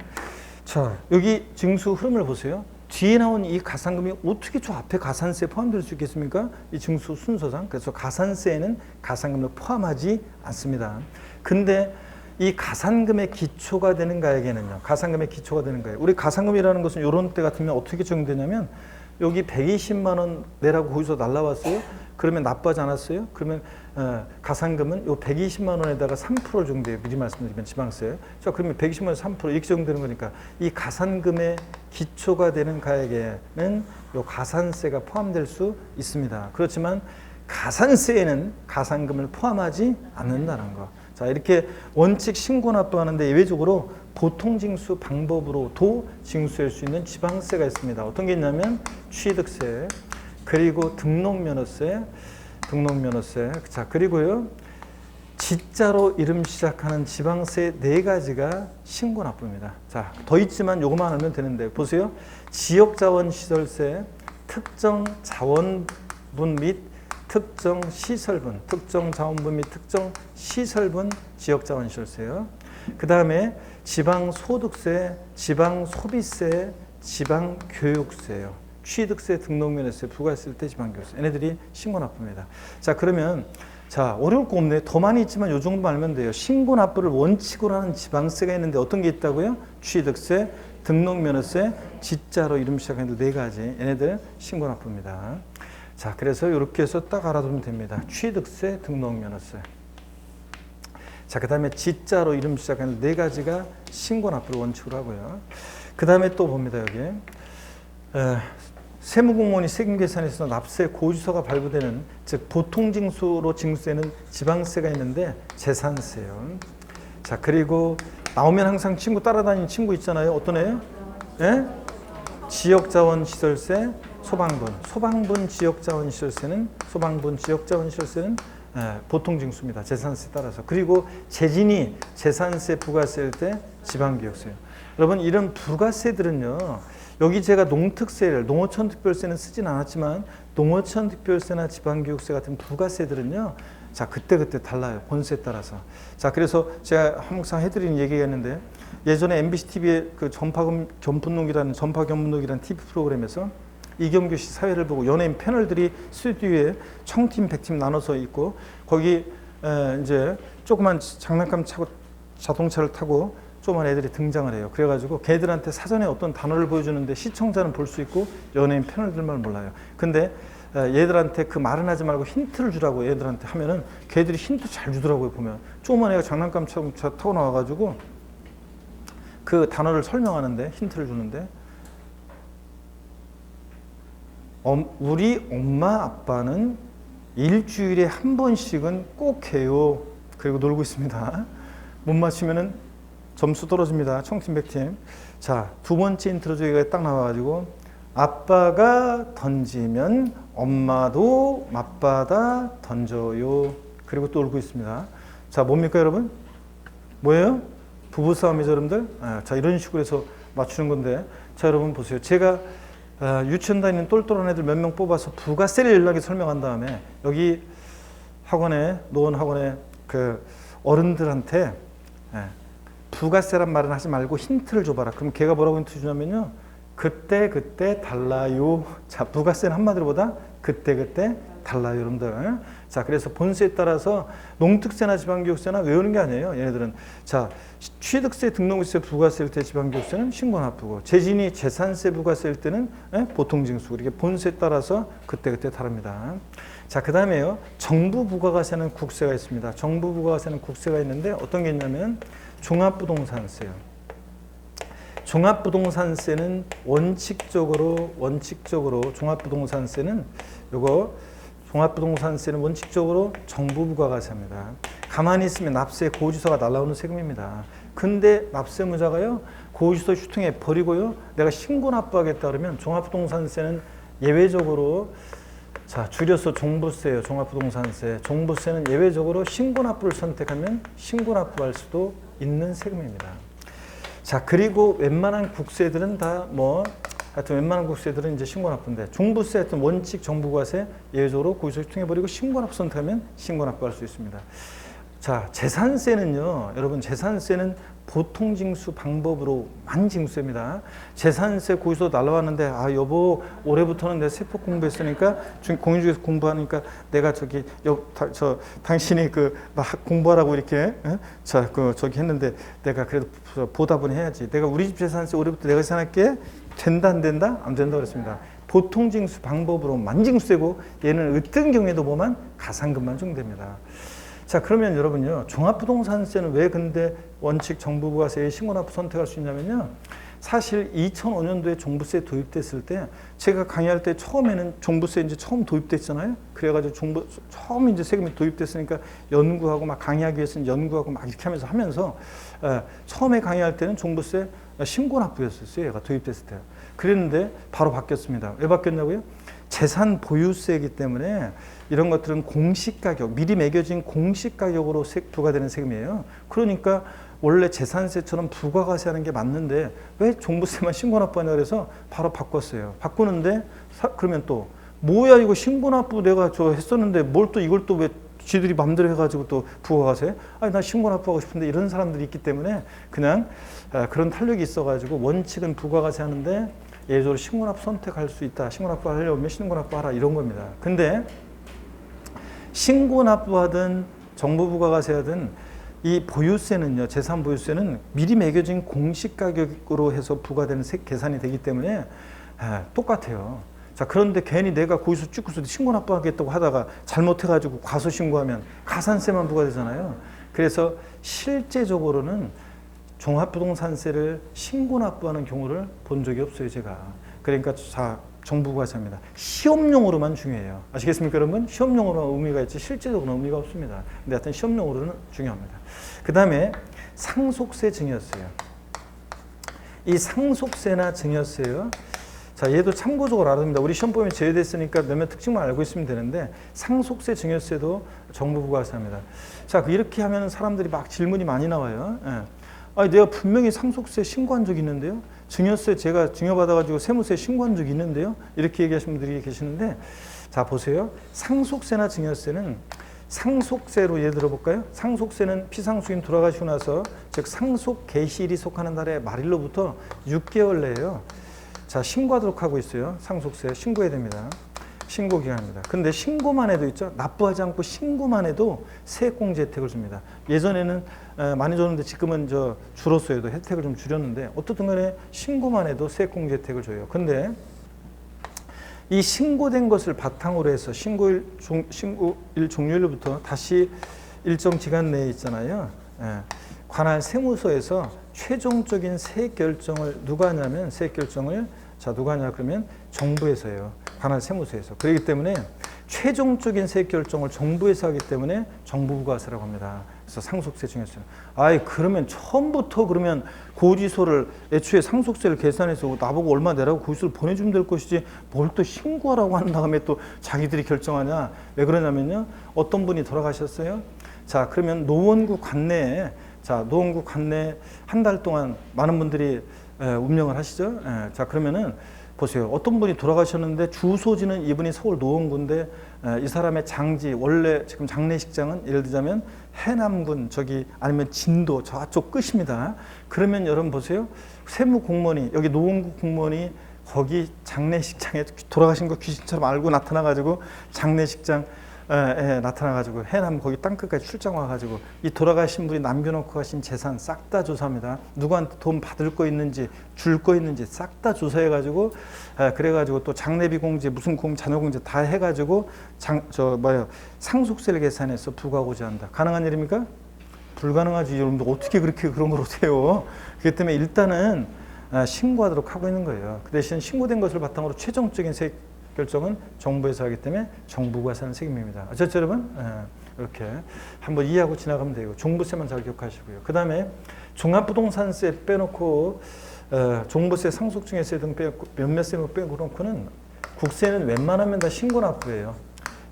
자, 여기 징수 흐름을 보세요. 뒤에 나온 이 가산금이 어떻게 저 앞에 가산세에 포함될 수 있겠습니까? 이 징수 순서상. 그래서 가산세에는 가산금을 포함하지 않습니다. 근데 이 가산금의 기초가 되는 가액에는요, 가산금의 기초가 되는 가액. 우리 가산금이라는 것은 이런 때 같으면 어떻게 적용되냐면, 여기 120만 원 내라고 거기서 날라왔어요. 그러면 납부하지 않았어요? 그러면 가산금은 요 120만 원에다가 3% 정도예요. 미리 말씀드리면 지방세. 자, 그러면 120만 원 3% 이렇게 정되는 거니까 이 가산금의 기초가 되는 가액에는 요 가산세가 포함될 수 있습니다. 그렇지만 가산세에는 가산금을 포함하지 않는다는 거. 자, 이렇게 원칙 신고 납부하는데 예외적으로 보통징수 방법으로도 징수할 수 있는 지방세가 있습니다. 어떤 게 있냐면 취득세, 그리고 등록면허세. 자, 그리고요, 지자로 이름 시작하는 지방세 4가지가 신고 납부입니다. 자, 더 있지만 요것만 알면 되는데, 보세요. 지역자원시설세, 특정자원분 및 특정시설분, 특정자원분 및 특정시설분 지역자원시설세요. 그 다음에 지방소득세, 지방소비세, 지방교육세요. 취득세, 등록면허세, 부가세 때 지방교육세. 얘네들이 신고 납부입니다. 자, 그러면 자, 어려울 거 없네. 더 많이 있지만 요 정도만 알면 돼요. 신고 납부를 원칙으로 하는 지방세가 있는데 어떤 게 있다고요? 취득세, 등록면허세, 지자로 이름 시작하는 4가지. 얘네들 신고 납부입니다. 자, 그래서 이렇게 해서 딱 알아두면 됩니다. 취득세, 등록면허세. 자, 그 다음에 지자로 이름 시작하는 4가지가 신고 납부를 원칙으로 하고요. 그 다음에 또 봅니다. 여기 세무공무원이 세금 계산에서 납세 고지서가 발부되는, 즉 보통징수로 징수되는 지방세가 있는데 재산세요. 자, 그리고 나오면 항상 친구 따라다니는 친구 있잖아요. 어떤 애요? 예? 지역자원시설세, 소방분 지역자원시설세는 보통징수입니다. 재산세 따라서. 그리고 재진이 재산세, 부가세일 때 지방교육세요. 여러분, 이런 부가세들은요, 여기 제가 농특세를, 농어촌특별세는 쓰진 않았지만 농어촌특별세나 지방교육세 같은 부가세들은요, 자, 그때그때 달라요. 본세에 따라서. 자, 그래서 제가 항상 해드리는 얘기가 있는데, 예전에 MBC TV의 그 전파견문록이라는 TV 프로그램에서 이경규 씨 사회를 보고 연예인 패널들이 스튜디오에 청팀, 백팀 나눠서 있고, 거기 이제 조그만 장난감 차고 자동차를 타고 조그만 애들이 등장을 해요. 그래가지고 걔들한테 사전에 어떤 단어를 보여주는데 시청자는 볼 수 있고 연예인 패널들만 몰라요. 근데 얘들한테 그 말은 하지 말고 힌트를 주라고 얘들한테 하면은 걔들이 힌트 잘 주더라고요. 보면 조그만 애가 장난감 차 타고 나와가지고 그 단어를 설명하는데, 힌트를 주는데, 우리 엄마 아빠는 일주일에 한 번씩은 꼭 해요. 그리고 놀고 있습니다. 못 맞추면은 점수 떨어집니다. 청팀, 백팀. 자, 두 번째 인트로 저기가 딱 나와가지고 아빠가 던지면 엄마도 맞받아 던져요. 그리고 또 울고 있습니다. 자, 뭡니까 여러분? 뭐예요? 부부싸움이죠 여러분들? 자, 이런 식으로 해서 맞추는 건데, 자 여러분 보세요. 제가 유치원 다니는 똘똘한 애들 몇 명 뽑아서 부가세를 일일하게 설명한 다음에 여기 학원에 노원 학원에 그 어른들한테 부가세란 말은 하지 말고 힌트를 줘봐라. 그럼 걔가 뭐라고 힌트 주냐면요, 그때 달라요. 자, 부가세는 한마디로 보다 그때 달라요 여러분들. 자, 그래서 본세에 따라서 농특세나 지방교육세나 외우는 게 아니에요 얘네들은. 자, 취득세, 등록세, 부가세일 때 지방교육세는 신고 납부고, 재진이 재산세, 부가세일 때는 보통징수. 이렇게 본세에 따라서 그때 다릅니다. 자, 그 다음에요, 정부 부가가세는 국세가 있습니다. 정부 부가가세는 국세가 있는데 어떤 게 있냐면 종합부동산세요. 종합부동산세는 원칙적으로 종합부동산세는 원칙적으로 정부 부가가세입니다. 가만히 있으면 납세 고지서가 날라오는 세금입니다. 근데 납세무자가요, 고지서 휴통해 버리고요, 내가 신고 납부하겠다 그러면 종합부동산세는 예외적으로, 자, 줄여서 종부세예요. 종합부동산세. 종부세는 예외적으로 신고 납부를 선택하면 신고 납부할 수도 있는 세금입니다. 자, 그리고 웬만한 국세들은 다 하여튼 웬만한 국세들은 이제 신고 납부인데, 종부세 하여튼 원칙 정부과세 예외적으로 고지서 휴통해버리고 신고 납부 선택하면 신고 납부할 수 있습니다. 자, 재산세는요, 여러분 재산세는 보통징수 방법으로 징수입니다. 재산세 고지서 날라왔는데, 아 여보 올해부터는 내가 세법 공부했으니까 공인중개사 공부하니까 내가 당신이 막 공부하라고 이렇게 저기 했는데 내가 그래도 보답은 해야지. 내가 우리 집 재산세 올해부터 내가 계산할게. 된다 안 된다? 안 된다 그랬습니다. 보통징수 방법으로 만징수되고, 얘는 어떤 경우에도 보면 가산금만 적용됩니다. 자, 그러면 여러분요, 종합부동산세는 왜 근데 원칙 정부부가세의 신고납부 선택할 수 있냐면요, 사실 2005년도에 종부세 도입됐을 때 제가 강의할 때 처음에는 종부세 이제 처음 도입됐잖아요. 그래가지고 처음 이제 세금이 도입됐으니까 연구하고 막 강의하기 위해서는 연구하고 막 이렇게 하면서 처음에 강의할 때는 종부세 신고납부였었어요. 얘가 도입됐을 때. 그랬는데 바로 바뀌었습니다. 왜 바뀌었냐고요? 재산 보유세이기 때문에 이런 것들은 공시가격, 미리 매겨진 공시가격으로 부과되는 세금이에요. 그러니까 원래 재산세처럼 부가가세하는 게 맞는데 왜 종부세만 신고납부하냐 그래서 바로 바꿨어요. 바꾸는데 그러면 또 뭐야 이거 신고납부 내가 했었는데 뭘 또 이걸 또 왜 쥐들이 맘대로 해가지고 또 부가가세? 아니 나 신고납부하고 싶은데, 이런 사람들이 있기 때문에 그냥 그런 탄력이 있어가지고 원칙은 부가가세 하는데 예외적으로 신고납부 선택할 수 있다. 신고납부 하려면 신고납부하라 이런 겁니다. 근데 신고납부하든 정부부가가세하든 이 보유세는요, 재산 보유세는 미리 매겨진 공시가격으로 해서 부과되는 계산이 되기 때문에 똑같아요. 자, 그런데 괜히 내가 고지서 찍고서 신고납부하겠다고 하다가 잘못해가지고 과소신고하면 가산세만 부과되잖아요. 그래서 실제적으로는 종합부동산세를 신고납부하는 경우를 본 적이 없어요, 제가. 그러니까 정부부가세입니다. 시험용으로만 중요해요. 아시겠습니까, 여러분? 시험용으로만 의미가 있지 실제적으로는 의미가 없습니다. 근데 하여튼 시험용으로는 중요합니다. 그 다음에 상속세, 증여세요. 이 상속세나 증여세요. 자, 얘도 참고적으로 알아야 됩니다. 우리 시험 보면 제외됐으니까 몇몇 특징만 알고 있으면 되는데, 상속세, 증여세도 정부부가세합니다. 자, 이렇게 하면 사람들이 막 질문이 많이 나와요. 아니, 내가 분명히 상속세 신고한 적이 있는데요. 증여세 제가 증여받아가지고 세무세 신고한 적이 있는데요. 이렇게 얘기하시는 분들이 계시는데, 자, 보세요. 상속세나 증여세는 상속세로 예를 들어볼까요? 상속세는 피상속인 돌아가시고 나서, 즉 상속 개시일이 속하는 날의 말일로부터 6개월 내에요. 자, 신고하도록 하고 있어요. 상속세 신고해야 됩니다. 신고 기간입니다. 근데 신고만 해도 있죠. 납부하지 않고 신고만 해도 세액공제 혜택을 줍니다. 예전에는 많이 줬는데 지금은 줄었어요. 혜택을 좀 줄였는데 어떻든 간에 신고만 해도 세액공제 혜택을 줘요. 근데 이 신고된 것을 바탕으로 해서 신고일 종료일부터 다시 일정 기간 내에 있잖아요. 관할 세무서에서 최종적인 세액 결정을 누가 하냐면, 세액 결정을 누가 하냐 그러면 정부에서요. 관할 세무서에서. 그렇기 때문에 최종적인 세액 결정을 정부에서 하기 때문에 정부부가세라고 합니다. 그래서 상속세 중에서는 아이 그러면 처음부터 그러면 고지서를 애초에 상속세를 계산해서 나보고 얼마 내라고 고지서를 보내주면 될 것이지 뭘 또 신고하라고 한 다음에 또 자기들이 결정하냐. 왜 그러냐면요. 어떤 분이 돌아가셨어요. 자 그러면 노원구 관내에 노원구 관내 한 달 동안 많은 분들이 운명을 하시죠. 자 그러면은 보세요. 어떤 분이 돌아가셨는데 주소지는 이분이 서울 노원구인데 이 사람의 장지 원래 지금 장례식장은 예를 들자면 해남군 저기 아니면 진도 저쪽 끝입니다. 그러면 여러분 보세요. 세무공무원이 여기 노원구 공무원이 거기 장례식장에 돌아가신 거 귀신처럼 알고 나타나가지고 장례식장 나타나가지고 해남 거기 땅끝까지 출장 와가지고 이 돌아가신 분이 남겨놓고 가신 재산 싹 다 조사합니다. 누구한테 돈 받을 거 있는지 줄 거 있는지 싹 다 조사해가지고 그래가지고 또 장례비 공제 무슨 자녀 공제 다 해가지고 상속세를 계산해서 부과하고자 한다. 가능한 일입니까? 불가능하지. 여러분들 어떻게 그렇게 그런 걸 못해요. 그렇기 때문에 일단은 신고하도록 하고 있는 거예요. 그 대신 신고된 것을 바탕으로 최종적인 결정은 정부에서 하기 때문에 정부가 사는 책임입니다. 아셨죠 여러분? 이렇게 한번 이해하고 지나가면 되고 종부세만 잘 기억하시고요. 그 다음에 종합부동산세 빼놓고 종부세, 상속증여세 등 몇몇 세무 빼놓고는 국세는 웬만하면 다 신고납부예요.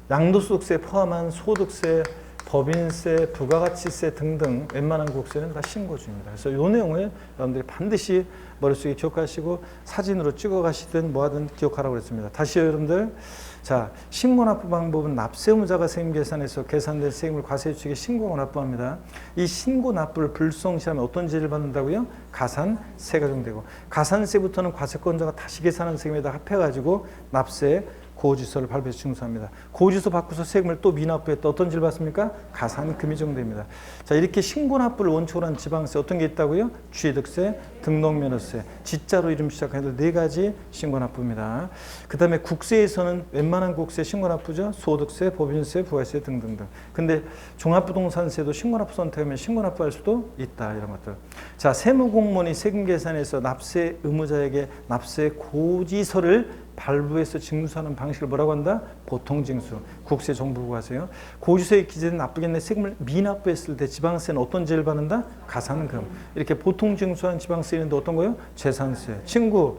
양도소득세 포함한 소득세, 법인세, 부가가치세 등등 웬만한 국세는 다 신고주입니다. 그래서 이 내용을 여러분들이 반드시 머릿속에 기억하시고 사진으로 찍어 가시든 뭐하든 기억하라고 그랬습니다. 다시요 여러분들. 자, 신고납부 방법은 납세의무자가 세금 계산해서 계산된 세금을 과세주에게 신고하고 납부합니다. 이 신고납부를 불성시하면 어떤 죄를 받는다고요? 가산세가 적용되고 가산세부터는 과세권자가 다시 계산한 세금에다 합해가지고 납세 고지서를 발부해서 징수합니다. 고지서 바꾸서 세금을 또 미납부했다. 어떤 죄를 받습니까? 가산금이 적용됩니다. 자, 이렇게 신고납부를 원칙으로 한 지방세 어떤 게 있다고요? 취득세, 등록면허세, 지자로 이름 시작해서 4가지 신고납부입니다. 그 다음에 국세에서는 웬만한 국세 신고납부죠. 소득세, 법인세, 부가세 등등등. 근데 종합부동산세도 신고납부 선택하면 신고납부할 수도 있다. 이런 것들. 자, 세무공무원이 세금 계산해서 납세 의무자에게 납세 고지서를 발부해서 징수하는 방식을 뭐라고 한다? 보통징수. 국세 정부부가세요. 고지서에 기재된 납부겠네 세금을 미납부했을 때 지방세는 어떤 죄를 받는다? 가산금. 이렇게 보통징수한 지방세 있는데 어떤 거요? 재산세, 친구,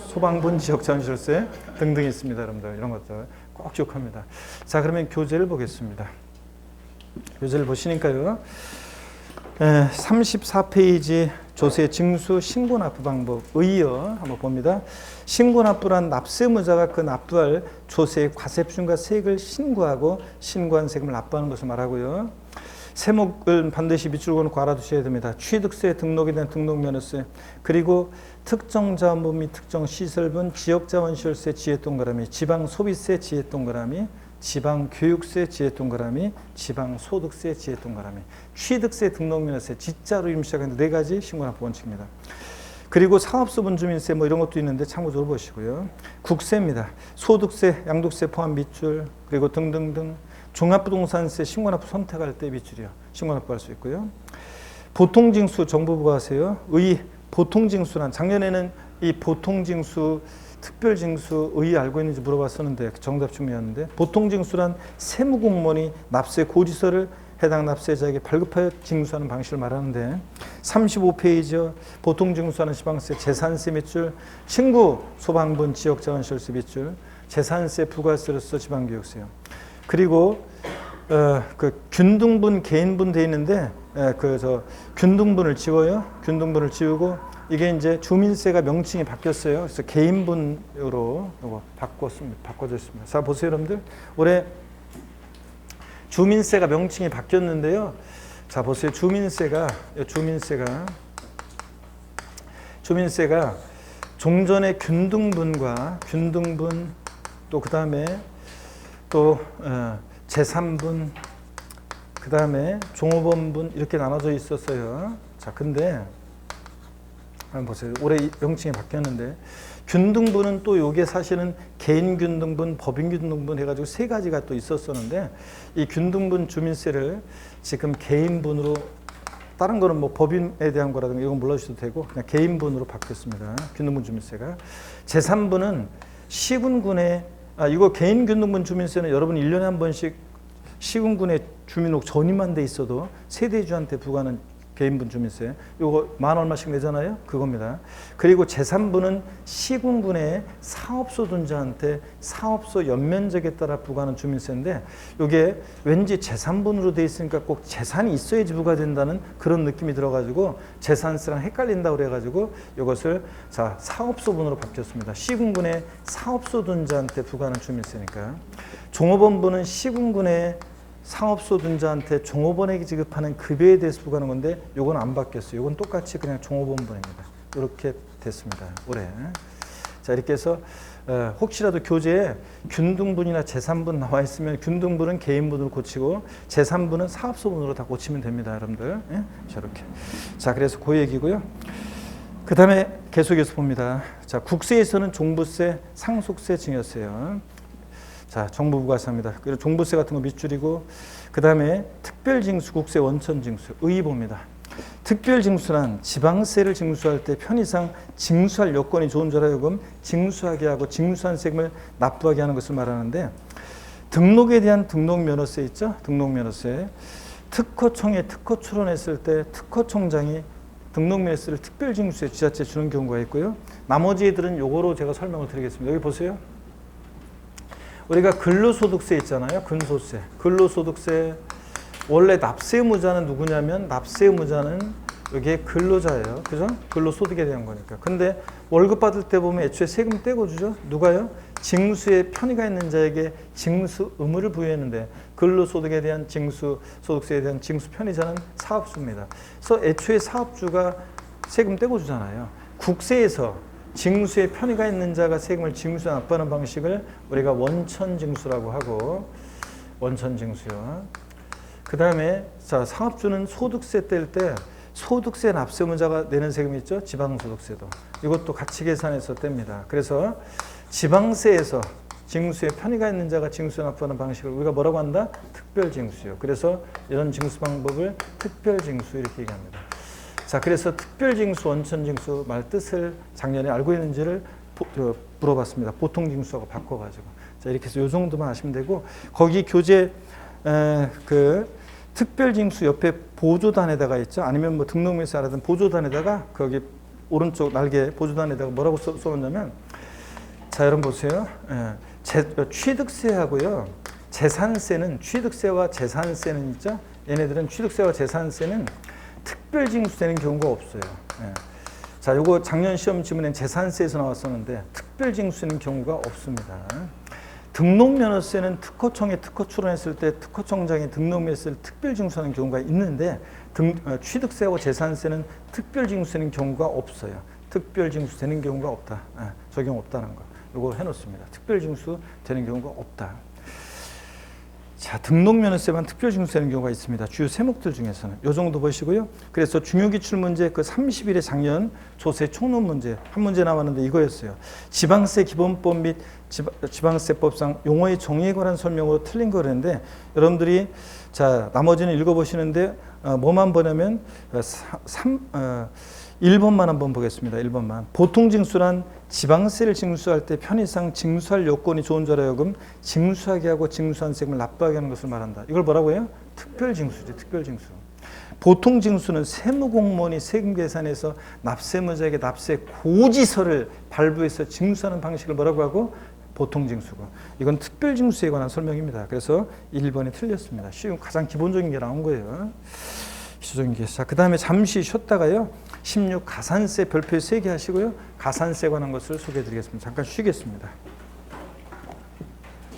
소방분, 지역자원시설세 등등이 있습니다. 여러분들 이런 것들 꼭 기억합니다. 자, 그러면 교재를 보겠습니다. 교재를 보시니까요. 34페이지 조세 징수 신고납부 방법 의여 한번 봅니다. 신고납부란 납세의무자가 그 납부할 조세, 과세표준과 세액을 신고하고 신고한 세금을 납부하는 것을 말하고요. 세목을 반드시 밑줄 그어놓고 알아두셔야 됩니다. 취득세, 등록에 대한 등록면허세, 그리고 특정자원분 및 특정시설분, 지역자원시설세, 지혜동그라미, 지방소비세, 지혜동그라미, 지방교육세, 지혜동그라미, 지방소득세, 지혜동그라미, 취득세, 등록면허세, 지자로 이름 시작하는 4가지 신고납부 원칙입니다. 그리고 사업소분 주민세 뭐 이런 것도 있는데 참고적으로 보시고요. 국세입니다. 소득세, 양도세 포함 밑줄, 그리고 등등등. 종합부동산세 신고납부 선택할 때 밑줄이요. 신고납부 할 수 있고요. 보통징수 정부부가세요. 보통징수란 작년에는 이 보통징수 특별징수 의 알고 있는지 물어봤었는데 정답 중이었는데 보통징수란 세무공무원이 납세 고지서를 해당 납세자에게 발급하여 징수하는 방식을 말하는데 35페이지 보통징수하는 지방세 재산세 밑줄 친구 소방분 지역자원시설세 밑줄 재산세 부가세로서 지방교육세요. 그리고 그 균등분 개인분 돼 있는데 균등분을 지워요. 균등분을 지우고 이게 이제 주민세가 명칭이 바뀌었어요. 그래서 개인분으로 이거 바꿔져 있습니다. 자, 보세요, 여러분들. 올해 주민세가 명칭이 바뀌었는데요. 자, 보세요. 주민세가 종전의 균등분과 균등분 또 그다음에 또 제3분 그다음에 종업원분 이렇게 나눠져 있었어요. 자, 근데 한번 보세요. 올해 명칭이 바뀌었는데 균등분은 또 이게 사실은 개인균등분, 법인균등분 해가지고 3가지가 또 있었었는데 이 균등분 주민세를 지금 개인분으로 다른 거는 뭐 법인에 대한 거라든가 이건 몰라주셔도 되고 그냥 개인분으로 바뀌었습니다. 균등분 주민세가. 제3분은 시군군의 이거 개인균등분 주민세는 여러분 1년에 한 번씩 시군군의 주민록 전입만 돼 있어도 세대주한테 부과하는 개인분 주민세, 요거 10,000 얼마씩 내잖아요. 그겁니다. 그리고 제3부는 시군군의 사업소 둔자한테 사업소 연면적에 따라 부과하는 주민세인데, 요게 왠지 제3분으로 돼 있으니까 꼭 재산이 있어야지 부과된다는 그런 느낌이 들어가지고 재산세랑 헷갈린다고 그래가지고 요것을 자 사업소분으로 바뀌었습니다. 시군군의 사업소 둔자한테 부과하는 주민세니까. 종업원분은 시군군의 상업소 둔자한테 종업원에게 지급하는 급여에 대해서 부과하는 건데 요건 안 바뀌었어요. 요건 똑같이 그냥 종업원분입니다. 이렇게 됐습니다. 올해. 자, 이렇게 해서 혹시라도 교재에 균등분이나 제3분 나와 있으면 균등분은 개인분으로 고치고 제3분은 사업소분으로 다 고치면 됩니다. 여러분들. 예? 저렇게. 자, 그래서 그 얘기고요. 그 다음에 계속해서 봅니다. 자, 국세에서는 종부세, 상속세, 증여세요. 자, 정부 부가세입니다. 그리고 종부세 같은 거 밑줄이고, 그 다음에 특별징수, 국세, 원천징수, 의의보입니다. 특별징수란 지방세를 징수할 때 편의상 징수할 여건이 좋은 자라 하여금 징수하게 하고 징수한 세금을 납부하게 하는 것을 말하는데, 등록에 대한 등록면허세 있죠? 등록면허세. 특허청에 특허 출원했을 때 특허청장이 등록면허세를 특별징수에 지자체에 주는 경우가 있고요. 나머지 애들은 요거로 제가 설명을 드리겠습니다. 여기 보세요. 우리가 근로소득세 있잖아요. 근소세. 근로소득세. 원래 납세의무자는 누구냐면 납세의무자는 여기에 근로자예요. 그죠? 근로소득에 대한 거니까. 근데 월급 받을 때 보면 애초에 세금 떼고 주죠. 누가요? 징수에 편의가 있는 자에게 징수 의무를 부여했는데 근로소득에 대한 징수, 소득세에 대한 징수 편의자는 사업주입니다. 그래서 애초에 사업주가 세금 떼고 주잖아요. 국세에서 징수에 편의가 있는 자가 세금을 징수에 납부하는 방식을 우리가 원천징수라고 하고, 원천징수요. 그 다음에 자 사업주는 소득세 뗄 때 소득세 납세의무자가 내는 세금이 있죠. 지방소득세도. 이것도 같이 계산해서 뗍니다. 그래서 지방세에서 징수에 편의가 있는 자가 징수에 납부하는 방식을 우리가 뭐라고 한다? 특별징수요. 그래서 이런 징수 방법을 특별징수 이렇게 얘기합니다. 자, 그래서 특별징수, 원천징수 말 뜻을 작년에 알고 있는지를 물어봤습니다. 보통징수하고 바꿔가지고. 자, 이렇게 해서 요 정도만 아시면 되고, 거기 교재 그 특별징수 옆에 보조단에다가 있죠. 아니면 뭐 등록명세 알아든 보조단에다가 거기 오른쪽 날개 보조단에다가 뭐라고 써놓냐면, 자, 여러분 보세요. 취득세하고요. 재산세는 취득세와 재산세는 있죠. 얘네들은 취득세와 재산세는 특별징수 되는 경우가 없어요. 예. 자, 요거 작년 시험 지문엔 재산세에서 나왔었는데 특별징수 되는 경우가 없습니다. 등록면허세는 특허청에 특허 출원했을 때 특허청장이 등록면허세를 특별징수하는 경우가 있는데 취득세하고 재산세는 특별징수 되는 경우가 없어요. 특별징수 되는 경우가 없다. 예. 적용 없다는 거. 요거 해놓습니다. 특별징수 되는 경우가 없다. 자, 등록면허세만 특별징수되는 경우가 있습니다. 주요 세목들 중에서는 이 정도 보시고요. 그래서 중요기출문제 그 30일에 작년 조세 총론 문제 한 문제 나왔는데 이거였어요. 지방세 기본법 및 지방세법상 용어의 정의에 관한 설명으로 틀린 거랬는데, 여러분들이 자 나머지는 읽어보시는데 뭐만 보냐면 1번만 한번 보겠습니다. 1번만. 보통징수란 지방세를 징수할 때 편의상 징수할 요건이 좋은 자라 하여금 징수하게 하고 징수한 세금을 납부하게 하는 것을 말한다. 이걸 뭐라고 해요? 특별징수지. 특별징수. 보통징수는 세무공무원이 세금 계산해서 납세의무자에게 납세 고지서를 발부해서 징수하는 방식을 뭐라고 하고? 보통징수고. 이건 특별징수에 관한 설명입니다. 그래서 1번이 틀렸습니다. 쉬운 가장 기본적인 게 나온 거예요. 기초적인 게. 자, 그 다음에 잠시 쉬었다가요. 16 가산세 별표에 3개 하시고요. 가산세에 관한 것을 소개해 드리겠습니다. 잠깐 쉬겠습니다.